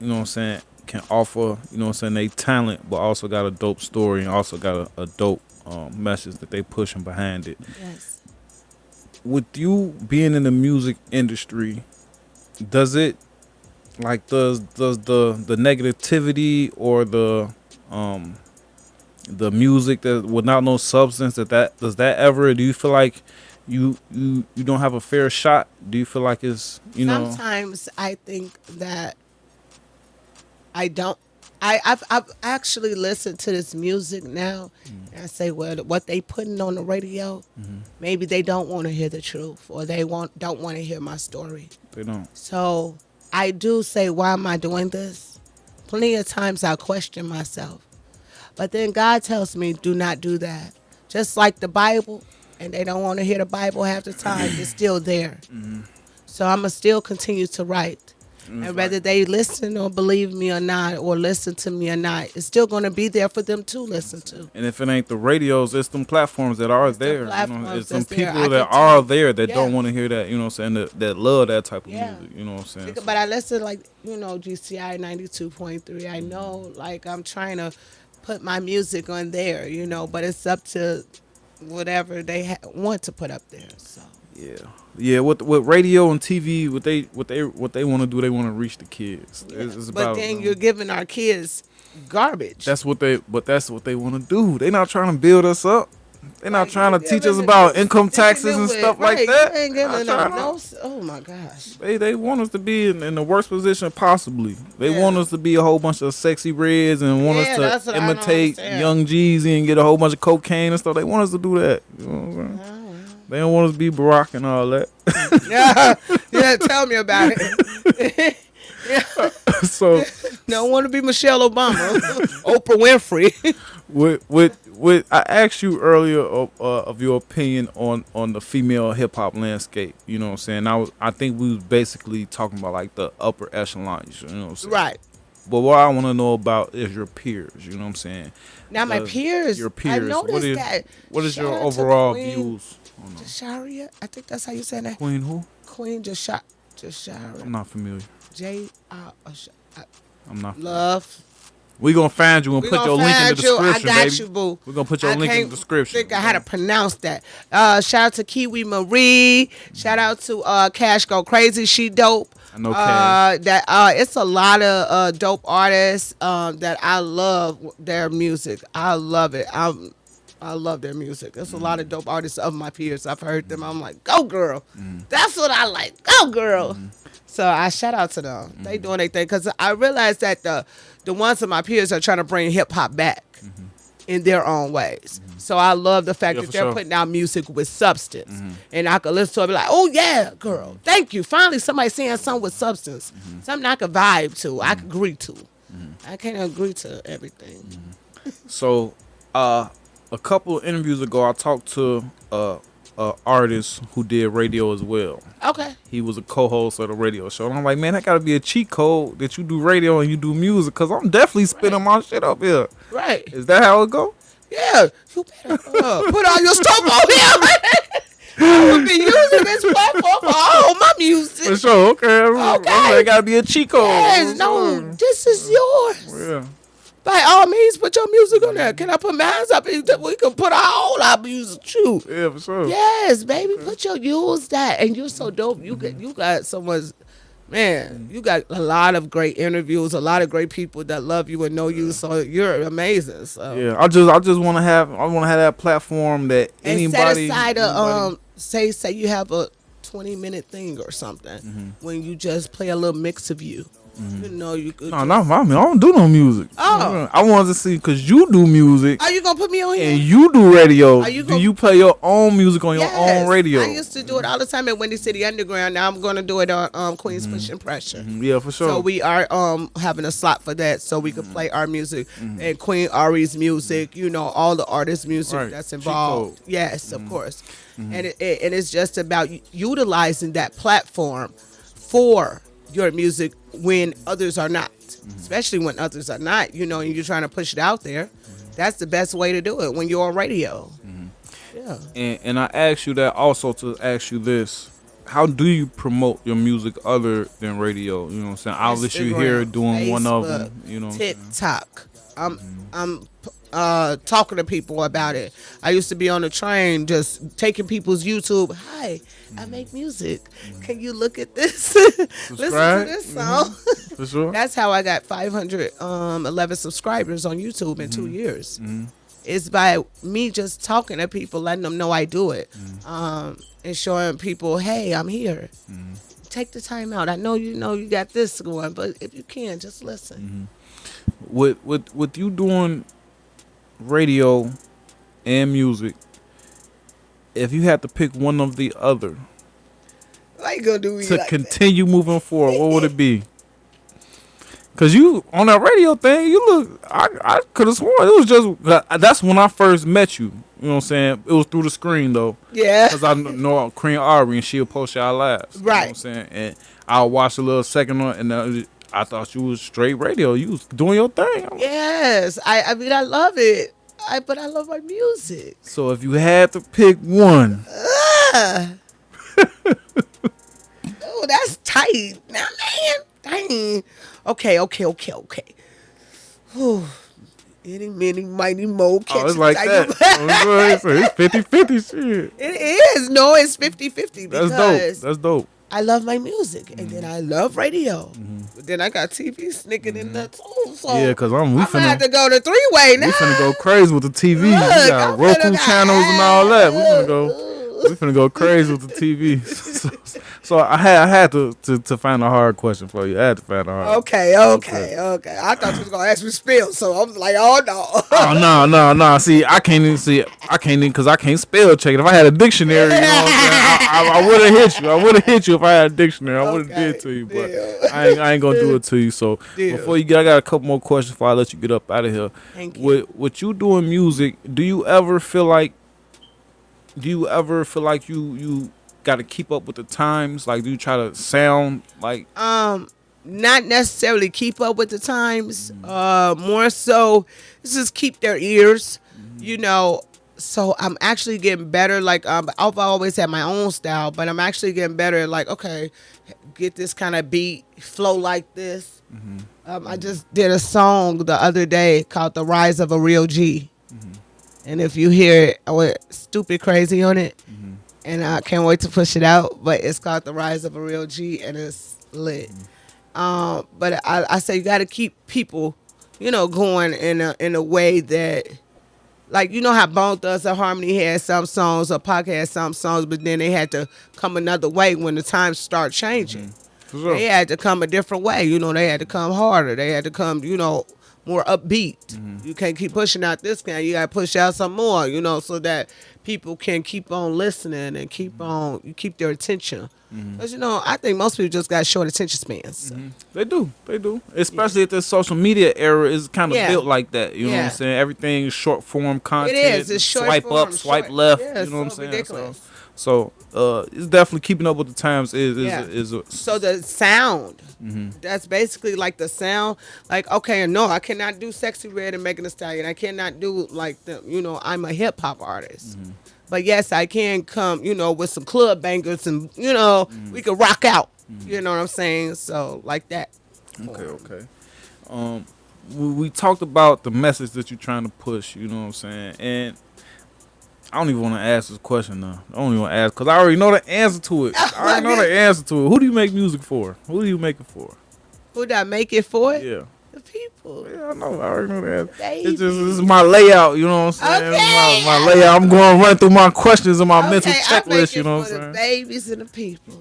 you know what I'm saying, can offer, you know what I'm saying, they talent, but also got a dope story and also got a dope message that they pushing behind it. Yes. With you being in the music industry, does the negativity or the music that without no substance, does that ever, do you feel like you don't have a fair shot? Do you feel like it's, you know? Sometimes I think that I don't. I've actually listened to this music now, and I say, well, what they putting on the radio, maybe they don't want to hear the truth, or they don't want to hear my story. They don't. So I do say, why am I doing this? Plenty of times I question myself, but then God tells me, do not do that. Just like the Bible, and they don't want to hear the Bible half the time, it's still there. So I'm gonna still continue to write. And whether they listen or believe me or not, or listen to me or not, it's still going to be there for them to listen to. And if it ain't the radios, it's them platforms that are there. It's some people that are there that don't want to hear that, you know what I'm saying, that love that type of music, you know what I'm saying? But I listen, like, you know, GCI 92.3. I know, like, I'm trying to put my music on there, you know, but it's up to whatever they want to put up there, so. Yeah. With radio and TV, what they want to do, they want to reach the kids. It's but then you're giving our kids garbage. That's what they want to do. They're not trying to build us up. They're not trying to teach us about income taxes and stuff like that. You ain't giving them oh my gosh. They want us to be in the worst position possibly. They want us to be a whole bunch of sexy reds and want us to imitate Young Jeezy and get a whole bunch of cocaine and stuff. They want us to do that. You know what I'm saying? They don't want us to be Barack and all that. yeah, tell me about it. So don't want to be Michelle Obama. Oprah Winfrey. With I asked you earlier of your opinion on the female hip hop landscape. You know what I'm saying? I think we was basically talking about like the upper echelons. You know what I'm saying? Right. But what I want to know about is your peers. You know what I'm saying? Now my peers. Your peers. I noticed that. What is Shout your out to overall Queen views? On Jasharia? I think that's how you say that. Queen who? Queen Jasharia. I'm not familiar. I'm not. Love. We gonna find you and We put gonna your link in the find you. description, I got baby. you, boo. We're gonna put your link in the description. Think I had to pronounce that. Shout out to Kiwi Marie. Shout out to Cash Go Crazy. She dope. I know Cash. It's a lot of dope artists that I love their music. I love it. I love their music. There's a lot of dope artists of my peers. I've heard them. I'm like, go girl. That's what I like. Go girl. So I shout out to them. They doing their thing because I realize that the ones of my peers are trying to bring hip hop back in their own ways. So I love the fact that they're putting out music with substance, and I could listen to it and be like, oh yeah, girl, thank you. Finally, somebody saying something with substance, something I could vibe to, I could agree to. I can't agree to everything. So, a couple of interviews ago, I talked to artist who did radio as well. Okay. He was a co-host of the radio show. And I'm like, man, that gotta be a cheat code that you do radio and you do music, because I'm definitely spinning my shit up here. Right. Is that how it go? Yeah. You better put all your stuff on here. I would be using this platform for all my music. For sure. Okay. Okay. It gotta be a cheat code. Yes, no, this is yours. Yeah. By all means, put your music on there. Can I put mine up? We can put all our music too. Yeah, for sure. Yes, baby. Use that. And you're so dope. You got someone's, man, you got a lot of great interviews, a lot of great people that love you and know you. So you're amazing. So Yeah, I just want to have that platform that and anybody. set aside say you have a 20-minute thing or something when you just play a little mix of you. You know, you could. No, not I don't do no music. Oh. I wanted to see, because you do music. Are you gonna put me on here? And you do radio. Are you Do you play your own music on your own radio? I used to do it all the time at Windy City Underground. Now I'm gonna do it on Queens Pushing Pressure. Yeah, for sure. So we are having a slot for that, so we can play our music and Queen Ari's music. You know, all the artists' music that's involved. Yes, of course. And it's just about utilizing that platform for your music when others are not, especially when others are not, you know, and you're trying to push it out there. That's the best way to do it when you're on radio. Yeah. And I asked you that also to ask you this: how do you promote your music other than radio? You know what I'm saying? Obviously, you here doing Facebook, one of them. You know, what TikTok. I'm talking to people about it. I used to be on the train just taking people's YouTube. Hi, I make music. Can you look at this? Listen to this song. For sure. That's how I got 511 subscribers on YouTube in 2 years. It's by me just talking to people, letting them know I do it, and showing people, hey, I'm here. Take the time out. I know you got this going, but if you can, just listen. With you doing radio and music, if you had to pick one of the other Why you gonna do me to like continue moving forward, what would it be? Because you on that radio thing, you look, I could have sworn it was just, that's when I first met you. You know what I'm saying? It was through the screen though. Yeah. Because I know Queen Ari and she'll post y'all lives. You know what I'm saying? And I'll watch a little second on, and I thought you was straight radio. You was doing your thing. Yes, I mean I love it. But I love my music. So if you had to pick one, Oh, that's tight. Now, man, dang. Okay. Whew. Any, many, mighty, mo. oh, it's like that. It's 50-50 shit. It is. No, it's 50-50 because That's dope. I love my music, and then I love radio. But then I got TV sneaking in that too. So Yeah, because we I'm gonna finna have to go to three-way now. we finna go crazy with the TV. We Look, got I'm Roku finna go- channels and all that. We finna go crazy with the TV. So I had to find a hard question for you. I had to find a hard. Okay. I thought you was gonna ask me spell, so I was like, oh no. Oh no. See, I can't even because I can't spell check it. If I had a dictionary, you know what I'm saying, I would have hit you. I would have hit you if I had a dictionary. I would have did to you, but I ain't gonna do it to you. So before you get, I got a couple more questions before I let you get up out of here. Thank you. With you doing music, do you ever feel like you got to keep up with the times? Like, do you try to sound like Not necessarily keep up with the times. More so, just keep their ears. So I'm actually getting better. Like I've always had my own style, but I'm actually getting better at like, okay, get this kind of beat, flow like this. I just did a song the other day called "The Rise of a Real G," and if you hear it, I went stupid crazy on it, and I can't wait to push it out. But it's called "The Rise of a Real G," and it's lit. But I say you got to keep people, going in a way that. Like, you know how Bone Thugs and Harmony had some songs, or Pac had some songs, but then they had to come another way when the times start changing. For sure. They had to come a different way. They had to come harder. They had to come, more upbeat. You can't keep pushing out this kind. You got to push out some more, so that people can keep on listening and keep their attention. Because, I think most people just got short attention spans. So. They do. Especially if the social media era is kind of built like that. You know what I'm saying? Everything is short form content. It is. It's short swipe form, up, swipe left. Yeah, you know what I'm so saying? ridiculous. So it's definitely keeping up with the times So the sound, that's basically like the sound. Like, okay, no, I cannot do Sexy Red and Megan Thee Stallion. I cannot do like I'm a hip hop artist. But yes, I can come, with some club bangers and, we could rock out. You know what I'm saying? So, like that. Okay. We talked about the message that you're trying to push, you know what I'm saying? And I don't even want to ask this question now. I don't even want to ask because I already know the answer to it. Who do you make music for? Who do you make it for? Who did I make it for? Yeah. The people. Yeah, I know. I already know that. Baby. This is my layout, you know what I'm saying? Okay. My layout. I'm going to run through my questions and my mental I checklist, make you know it what for I'm the saying? babies and the people.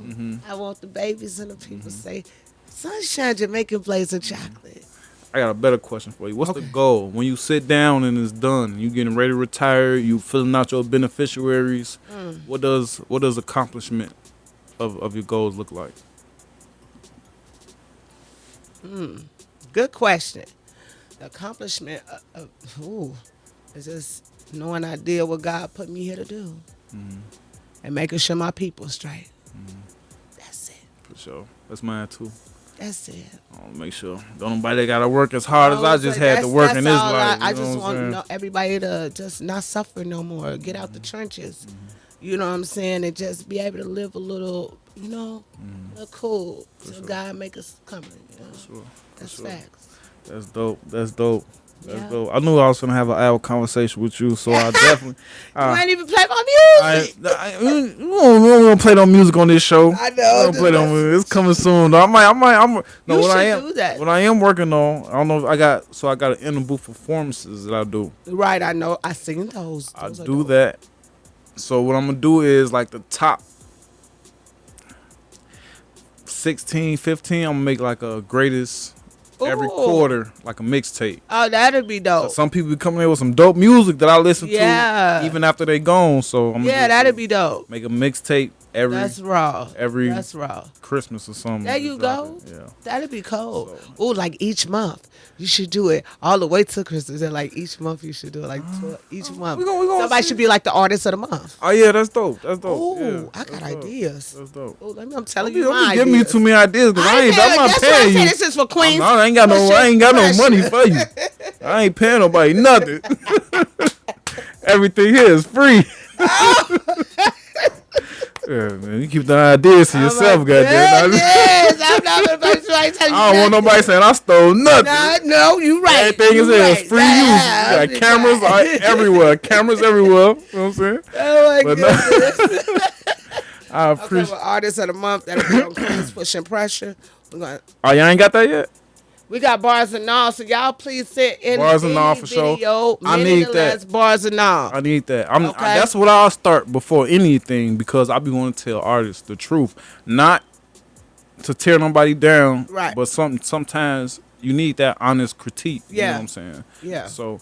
I want the babies and the people say, Sunshine Jamaican Blazin chocolate. I got a better question for you. What's the goal? When you sit down and it's done, you getting ready to retire, you filling out your beneficiaries, what does accomplishment of your goals look like? Good question. The accomplishment is just knowing I did what God put me here to do. And making sure my people straight. That's it. For sure. That's mine too. That's it. I'll make sure don't nobody got to work as hard as I just had to work in this life. I just want everybody to just not suffer no more. Get out the trenches. You know what I'm saying? And just be able to live a little, little cool. So God make us coming. Sure. That's facts. That's dope. I knew I was gonna have an hour conversation with you, so I definitely. You ain't even play my music. We don't want to play no music on this show. I know. Play no music. It's coming soon. Though. I'm. No, You should do that. What I am working on, I don't know if I got an in the booth performances that I do. Right, I know. I sing those. I do that. So what I'm gonna do is like the top 16, 15. I'm gonna make like a greatest. Every quarter, like a mixtape. Oh, that'd be dope. So some people be coming in with some dope music that I listen to even after they gone. So I'm that'd be dope. Make a mixtape every. That's raw. That's raw. Christmas or something. There you go. Yeah. That'd be cool. So. Ooh, like each month you should do it all the way to Christmas. And like each month you should do it like each month. Somebody should be like the artist of the month. Oh yeah, that's dope. Ooh, I got ideas. That's dope. Ooh, I'm telling you, don't give me too many ideas because I'm not paying you. This is for Queens. I ain't got no money for you. I ain't paying nobody nothing. Everything here is free. Yeah, man, you keep the ideas to yourself, goddamn. I'm not gonna try to tell you. I don't want nobody saying I stole nothing. No, you right. Everything is there. It's free use. You got cameras everywhere. Cameras everywhere. You know what I'm saying? Oh my goodness. I appreciate. artist of the month that'll be on Queens Pushing Pressure. Oh, y'all ain't got that yet? We got bars and all, so y'all please send in Bars and all any for sure. video. I minute need or less that. bars and all. I need that. Okay. That's what I'll start before anything because I be wanting to tell artists the truth, not to tear nobody down. Right. But sometimes you need that honest critique. You know Yeah. what I'm saying? Yeah. So,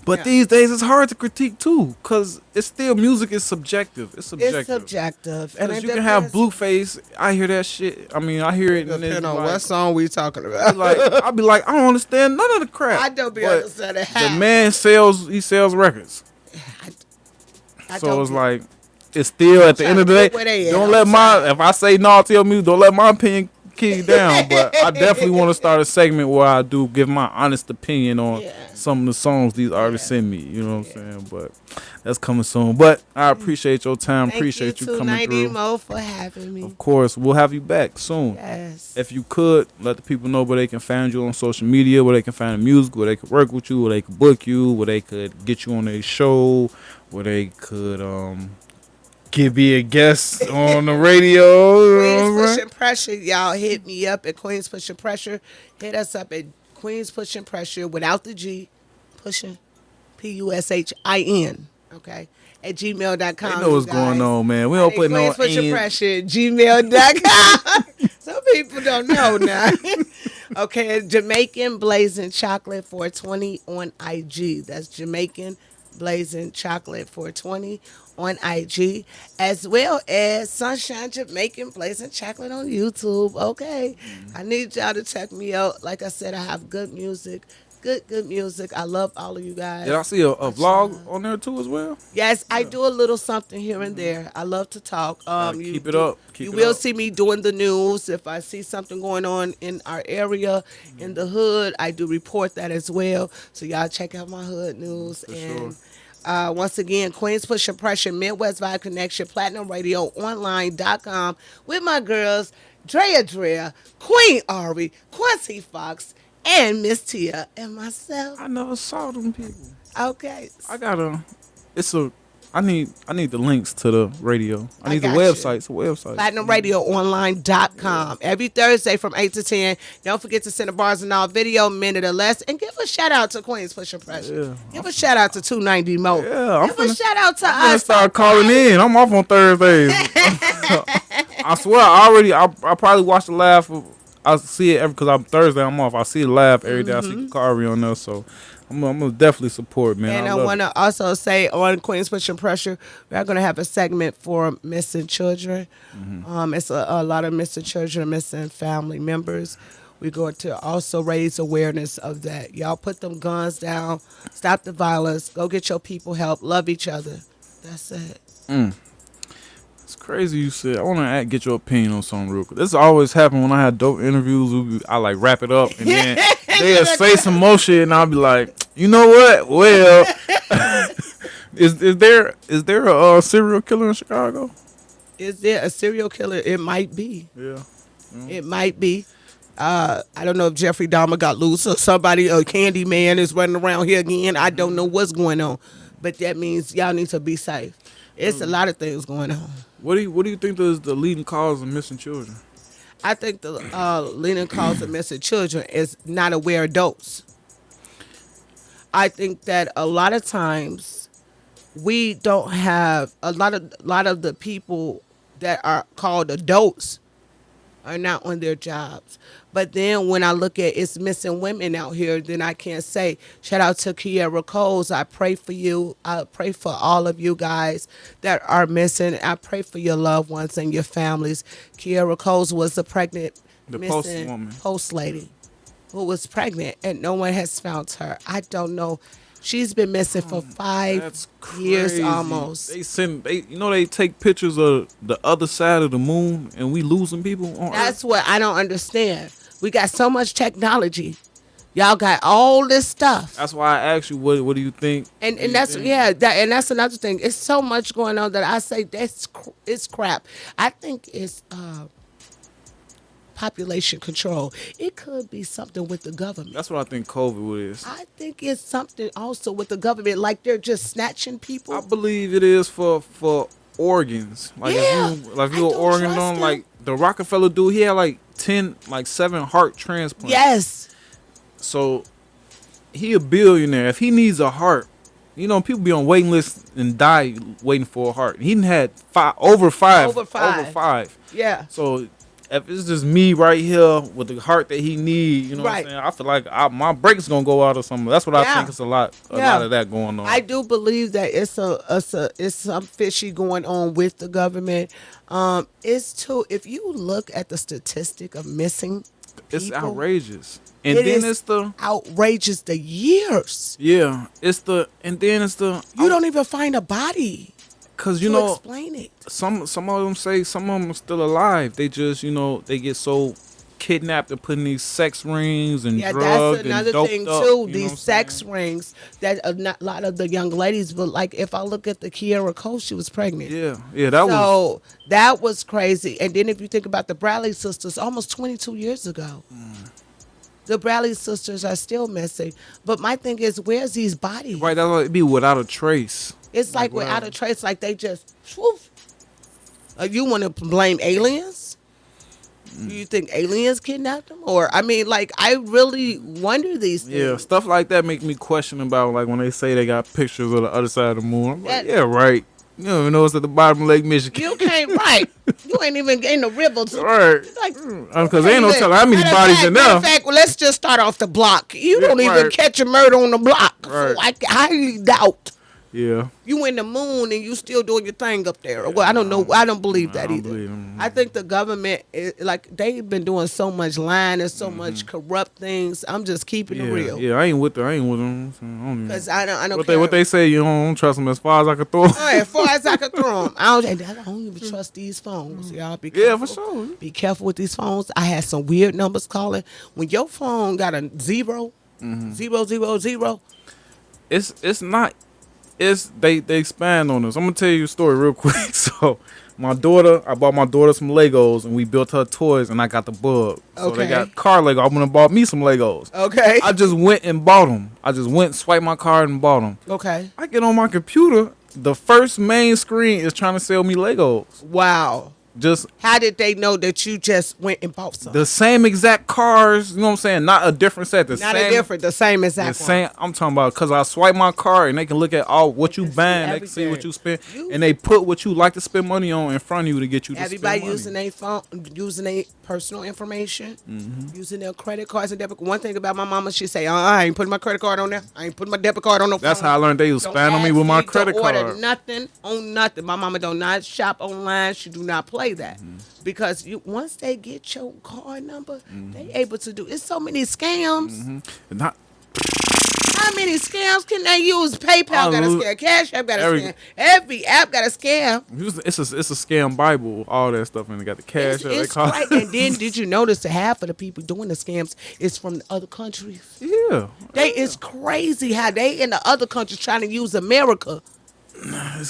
but Yeah. these days it's hard to critique too, cause it's still music is subjective. It's subjective. It's subjective. And Cause it you can have depends- Blueface. I hear that shit. I mean, I hear it. And Depending it's on like, what song we talking about. like I'll be like, I don't understand none of the crap. I don't be But understanding the half. man sells records. I So don't it's be- like it's still at the end of the trying to day. put where they at. Don't I'm let my sorry. if I say no to your music, don't let my opinion kick you down. But I definitely want to start a segment where I do give my honest opinion on Yeah. some of the songs these artists send me. You know what I'm saying? But that's coming soon. But I appreciate your time. Thank Appreciate you coming 290 through. Mo for having me. Of course, we'll have you back soon. Yes. If you could, let the people know where they can find you on social media, where they can find the music, where they could work with you, where they could book you, where they could get you on a show, where they could be a guest on the radio. You know Queens what I'm saying? Pushing Pressure, y'all hit me up at Queens Pushing Pressure. Hit us up at Queens Pushing Pressure without the G, pushing, PUSHIN, okay, at gmail.com. They know what's going on, man. We don't put no Queens Pushing in. Pressure at gmail.com. Some people don't know now. Okay, Jamaican Blazin Chocolate 420 on IG. That's Jamaican Blazin Chocolate 420 on IG, as well as Sunshine Jamaican Blazin Chocolate on YouTube. Okay, I need y'all to check me out. Like I said, I have good music. Good music. I love all of you guys. Did I see a vlog on there too as well? Yes, I do a little something here and there. I love to talk. Keep it up. Keep You it will up. see me doing the news. If I see something going on in our area, in the hood, I do report that as well. So y'all check out my hood news. And once again, Queens Pushing Pressure, Midwest Vibe Connection, Platinum Radio Online.com with my girls, Drea, Queen Ari, Quincy Fox, and Miss Tia, and myself. I never saw them people. Okay. I need the links to the radio. I need the got you. website. It's a website. PlatinumRadioOnline.com. Every Thursday from 8 to 10. Don't forget to send a bars and all video, minute or less. And give a shout out to Queens Pushing Pressure. Yeah. Give a shout out to 290 Mo. Yeah, Give a shout out to I'm gonna us. start calling in. I'm off on Thursdays. I swear, I probably watch the live. I see it because I'm Thursday. I'm off. I see the live every day. I see Kari on there, so I'm gonna definitely support, man. And I love want to also say on Queens Pushing Pressure, we're going to have a segment for missing children. It's a lot of missing children, missing family members. We're going to also raise awareness of that. Y'all put them guns down. Stop the violence. Go get your people help. Love each other. That's it. It's crazy you said. I want to get your opinion on something real quick. This always happen when I had dope interviews. I like wrap it up and then they'll say some more shit and I'll be like, you know what? Well, is there a serial killer in Chicago? Is there a serial killer? It might be. Yeah. It might be. I don't know if Jeffrey Dahmer got loose or somebody, a candy man is running around here again. I don't know what's going on. But that means y'all need to be safe. It's a lot of things going on. What do you think is the leading cause of missing children? I think the leading cause of missing children is not aware adults. I think that a lot of times we don't have a lot of the people that are called adults are not on their jobs. But then when I look at it's missing women out here, then I can't say, shout out to Kiera Coles. I pray for you. I pray for all of you guys that are missing. I pray for your loved ones and your families. Kiera Coles was the pregnant, missing woman. post lady who was pregnant and no one has found her. I don't know. She's been missing for 5 That's years crazy. almost. They take pictures of the other side of the moon and we losing people on Earth. That's what I don't understand. We got so much technology. Y'all got all this stuff. That's why I asked you, what do you think? And that's that's another thing. It's so much going on that I say it's crap. I think it's population control. It could be something with the government. That's what I think COVID is. I think it's something also with the government, like they're just snatching people. I believe it is for organs. Like Yeah, if you I an don't organ trust donor, them. like the Rockefeller dude, he had like 7 heart transplants. Yes. So he a billionaire. If he needs a heart, you know, people be on waiting lists and die waiting for a heart. He done had over five. Yeah. So if it's just me right here with the heart that he need, you know what I'm saying? I feel like my brakes gonna go out or something. That's what I think. It's a lot of that going on. I do believe that it's some fishy going on with the government. If you look at the statistic of missing people, it's outrageous. And then it's the outrageous the years. Yeah, you don't even find a body. Cause you know, explain it. Some of them say some of them are still alive. They just, you know, they get so kidnapped and put in these sex rings and drugged. That's another and thing up, too. These sex rings that a lot of the young ladies. But like if I look at the Kiara Cole, she was pregnant. Yeah, that was crazy. And then if you think about the Bradley sisters, almost 22 years ago. The Bradley sisters are still missing. But my thing is, where's these bodies? Right, that's why it be without a trace. It's like without a trace, like they just, whoop. You want to blame aliens? You think aliens kidnapped them? Or, I mean, like, I really wonder these things. Yeah, stuff like that make me question about, like, when they say they got pictures of the other side of the moon. I'm like, yeah, right. You don't even know it's at the bottom of Lake Michigan. You can't, right. You ain't even in the river. Right. Because ain't no telling how many bodies in there. Matter of fact, well, let's just start off the block. You don't even catch a murder on the block. Right. So I highly doubt. Yeah. You in the moon and you still doing your thing up there. Well, I don't know. I don't believe that either. I think the government, like, they've been doing so much lying and so much corrupt things. I'm just keeping it real. Yeah, I ain't with them. Because I don't care. What they say, you don't trust them as far as I can throw them. All right, as far as I can throw them. I don't even trust these phones. Y'all be careful. Yeah, for sure. Be careful with these phones. I had some weird numbers calling. When your phone got a 0, 000, it's not. They expand on this. I'm gonna tell you a story real quick. So I bought my daughter some Legos and we built her toys and I got the bug. So they got car Lego. I went and bought me some Legos. Okay. I just went and bought them. I just went, swiped my card and bought them. Okay. I get on my computer. The first main screen is trying to sell me Legos. Wow. Just how did they know that you just went and bought some? The same exact cars, you know what I'm saying? Not a different set. The same exact one. I'm talking about because I swipe my card and they can look at all what you buying. They can see what you spend. And they put what you like to spend money on in front of you to get you to spend money. Everybody using their phone, using their personal information, using their credit cards and debit. One thing about my mama, she say, I ain't putting my credit card on there. I ain't putting my debit card on no phone. That's how I learned they was spying on me with my credit card. Order nothing on nothing. My mama do not shop online. She do not play that. Because once they get your card number, they able to do. It's so many scams. How many scams can they use? PayPal got a scam. Cash App got a scam. Every app got a scam. It's a scam Bible. All that stuff, and they got the cash. It's right. And then did you notice that half of the people doing the scams is from the other countries? Yeah. It's crazy how they in the other countries trying to use America.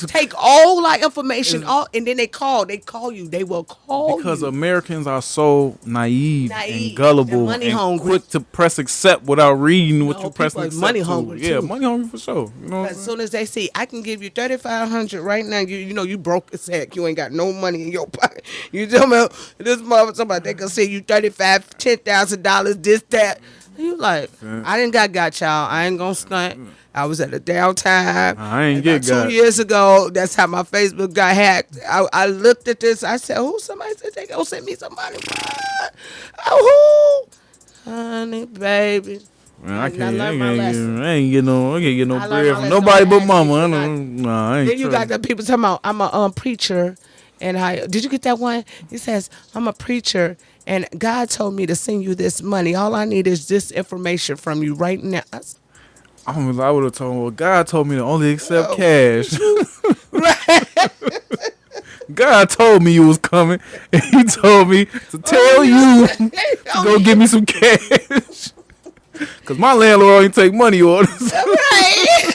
Take all our information, and then they call you. They will call because you. Americans are so naive and gullible and quick to press accept without reading what you press accept. Money hungry, too. Yeah, money hungry for sure. You know, as soon as they see, I can give you $3,500 right now. You know you broke as heck. You ain't got no money in your pocket. You tell me this motherfucker, they can say you $10,000, this that. And you like, I didn't got y'all. I ain't gonna stunt. I was at a downtime. I ain't get got. 2 years ago, that's how my Facebook got hacked. I looked at this. I said, somebody said they gonna send me some money. Oh, who? Honey, baby. Man, I ain't get no bread from nobody but mama. I ain't. Then you got the people talking about I'm a preacher, and did you get that one? He says I'm a preacher, and God told me to send you this money. All I need is this information from you right now. I would have told him, well, God told me to only accept cash. God told me you was coming, and he told me to tell you to go get me some cash. Because my landlord only take money orders. Right.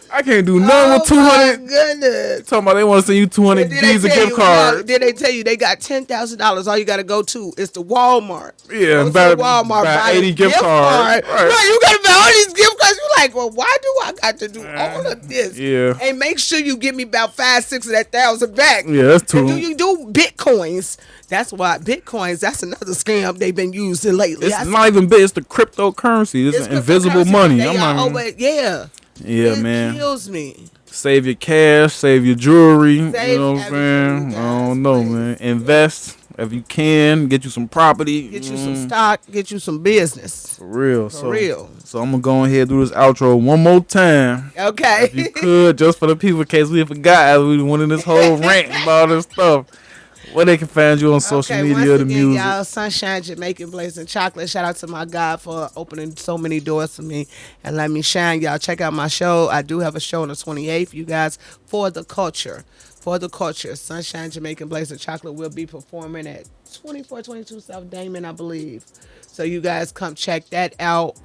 I can't do nothing with 200. Goodness. Talking about they want to send you 200 Visa gift cards. Did they tell you they got $10,000? All you got to go to is the Walmart. Yeah, and buy 80 gift cards. Right, you got to buy all these gift cards. You're like, well, why do I got to do all of this? Yeah. And make sure you give me about 5-6 of that thousand back. Yeah, that's too. And do you do Bitcoins. That's why Bitcoins, that's another scam they've been using lately. It's not even big. It's the cryptocurrency. It's invisible cryptocurrency, money. They I'm are not. always, yeah. Yeah, It man. kills me. Save your cash. Save your jewelry. Save you know what I'm everything, saying? you I guys, don't know, please. man. Invest if you can. Get you some property. Get you some stock. Get you some business. For real. For real. So I'm gonna go ahead and do this outro one more time. Okay. If you could, just for the people, in case we forgot, as we went in this whole rant about all this stuff. Where they can find you on social Okay, media, once the again, music. y'all, Sunshine Jamaican Blazin Chocolate. Shout out to my God for opening so many doors for me and let me shine. Y'all check out my show. I do have a show on the 28th, you guys, for the culture. For the culture. Sunshine Jamaican Blazin Chocolate will be performing at 2422 South Damon, I believe. So you guys come check that out.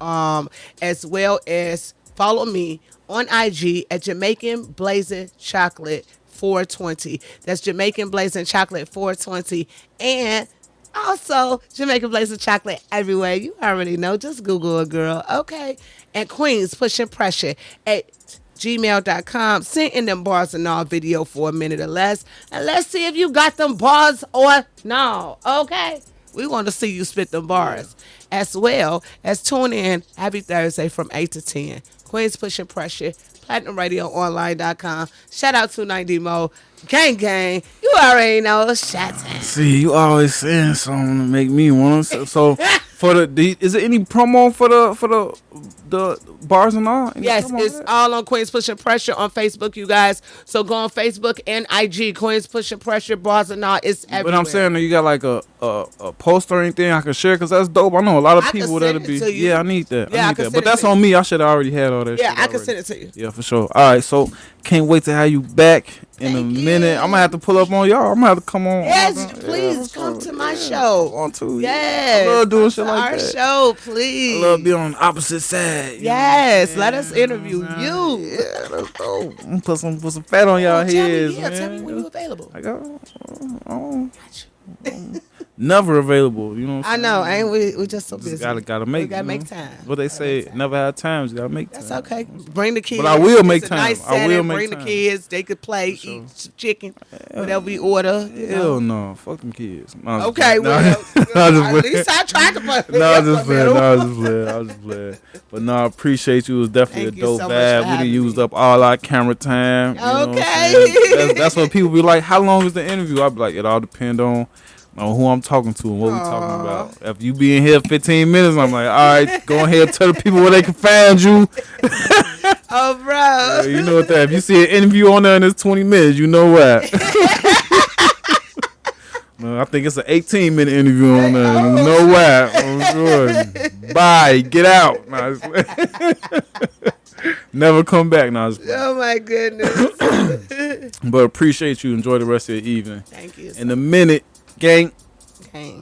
As well as follow me on IG at Jamaican Blazin Chocolate 420. That's Jamaican Blazin Chocolate 420. And also Jamaican Blazin Chocolate everywhere. You already know. Just Google a girl. Okay. And Queens Pushing Pressure at gmail.com. Send in them bars and all video for a minute or less. And let's see if you got them bars or no. Okay. We want to see you spit them bars. As well as tune in every Thursday from 8 to 10. Queens Pushing Pressure. PlatinumRadioOnline.com. Shout out to 90 Mo. Gang gang. You already know. Shout out. See, you always saying something to make me want to. So for is there any promo for the bars and all? Any Yes, promo it's for that? all on Queens Pushing Pressure on Facebook, you guys. So go on Facebook and IG. Queens Pushing Pressure, bars and all. It's everywhere. But I'm saying that you got like a post or anything I can share because that's dope. I know a lot of I can people send that'll it be. to you. Yeah, I need that. Yeah, I I need can that. send But it that's to on you. me. I should have already had all that. Yeah, shit I can already. send it to you. Yeah, for sure. All right, so can't wait to have you back in Thank a you. minute. I'm gonna have to pull up on y'all. I'm gonna have to come on. Yes, please for come sure. to my I show. want to. Yes. I love doing come shit to like our that. show, please. I love being on the opposite side. You know Yes, what I'm let us saying? interview you. Yeah, that's dope. I'm put some fat on y'all heads, man. Tell me when you're available. I got never available. You know what I I'm know, saying? ain't we just so busy. Just gotta make. We gotta you make know? time. What they Gotta say, make time. never have time. You gotta make time. That's okay. Bring the kids. But I will It's make a time. Nice I will setting. make Bring time. the kids. They could play, For sure. eat chicken, whatever we order. You Hell know. no, fuck them kids. No, I'm just Okay, playing. well, No, I'm just at playing. least I tried to put No, I'm just playing. No, I'm just playing. But no, I appreciate you. It was definitely Thank a you dope so much for vibe. We done having used me. up all our camera time. You know what I'm Okay. saying? That's what people be like. How long is the interview? I be like, it all depend on who I'm talking to and what we talking about. If you be in here 15 minutes, I'm like, all right, go ahead and tell the people where they can find you. Oh, bro. Yeah, you know what that? If you see an interview on there and it's 20 minutes, you know what? No, I think it's an 18-minute interview on there. You know what? I'm sure. Bye. Get out. Nah, never come back. Nah, Oh, my goodness. but appreciate you. Enjoy the rest of your evening. Thank you. In a minute, gang. Okay.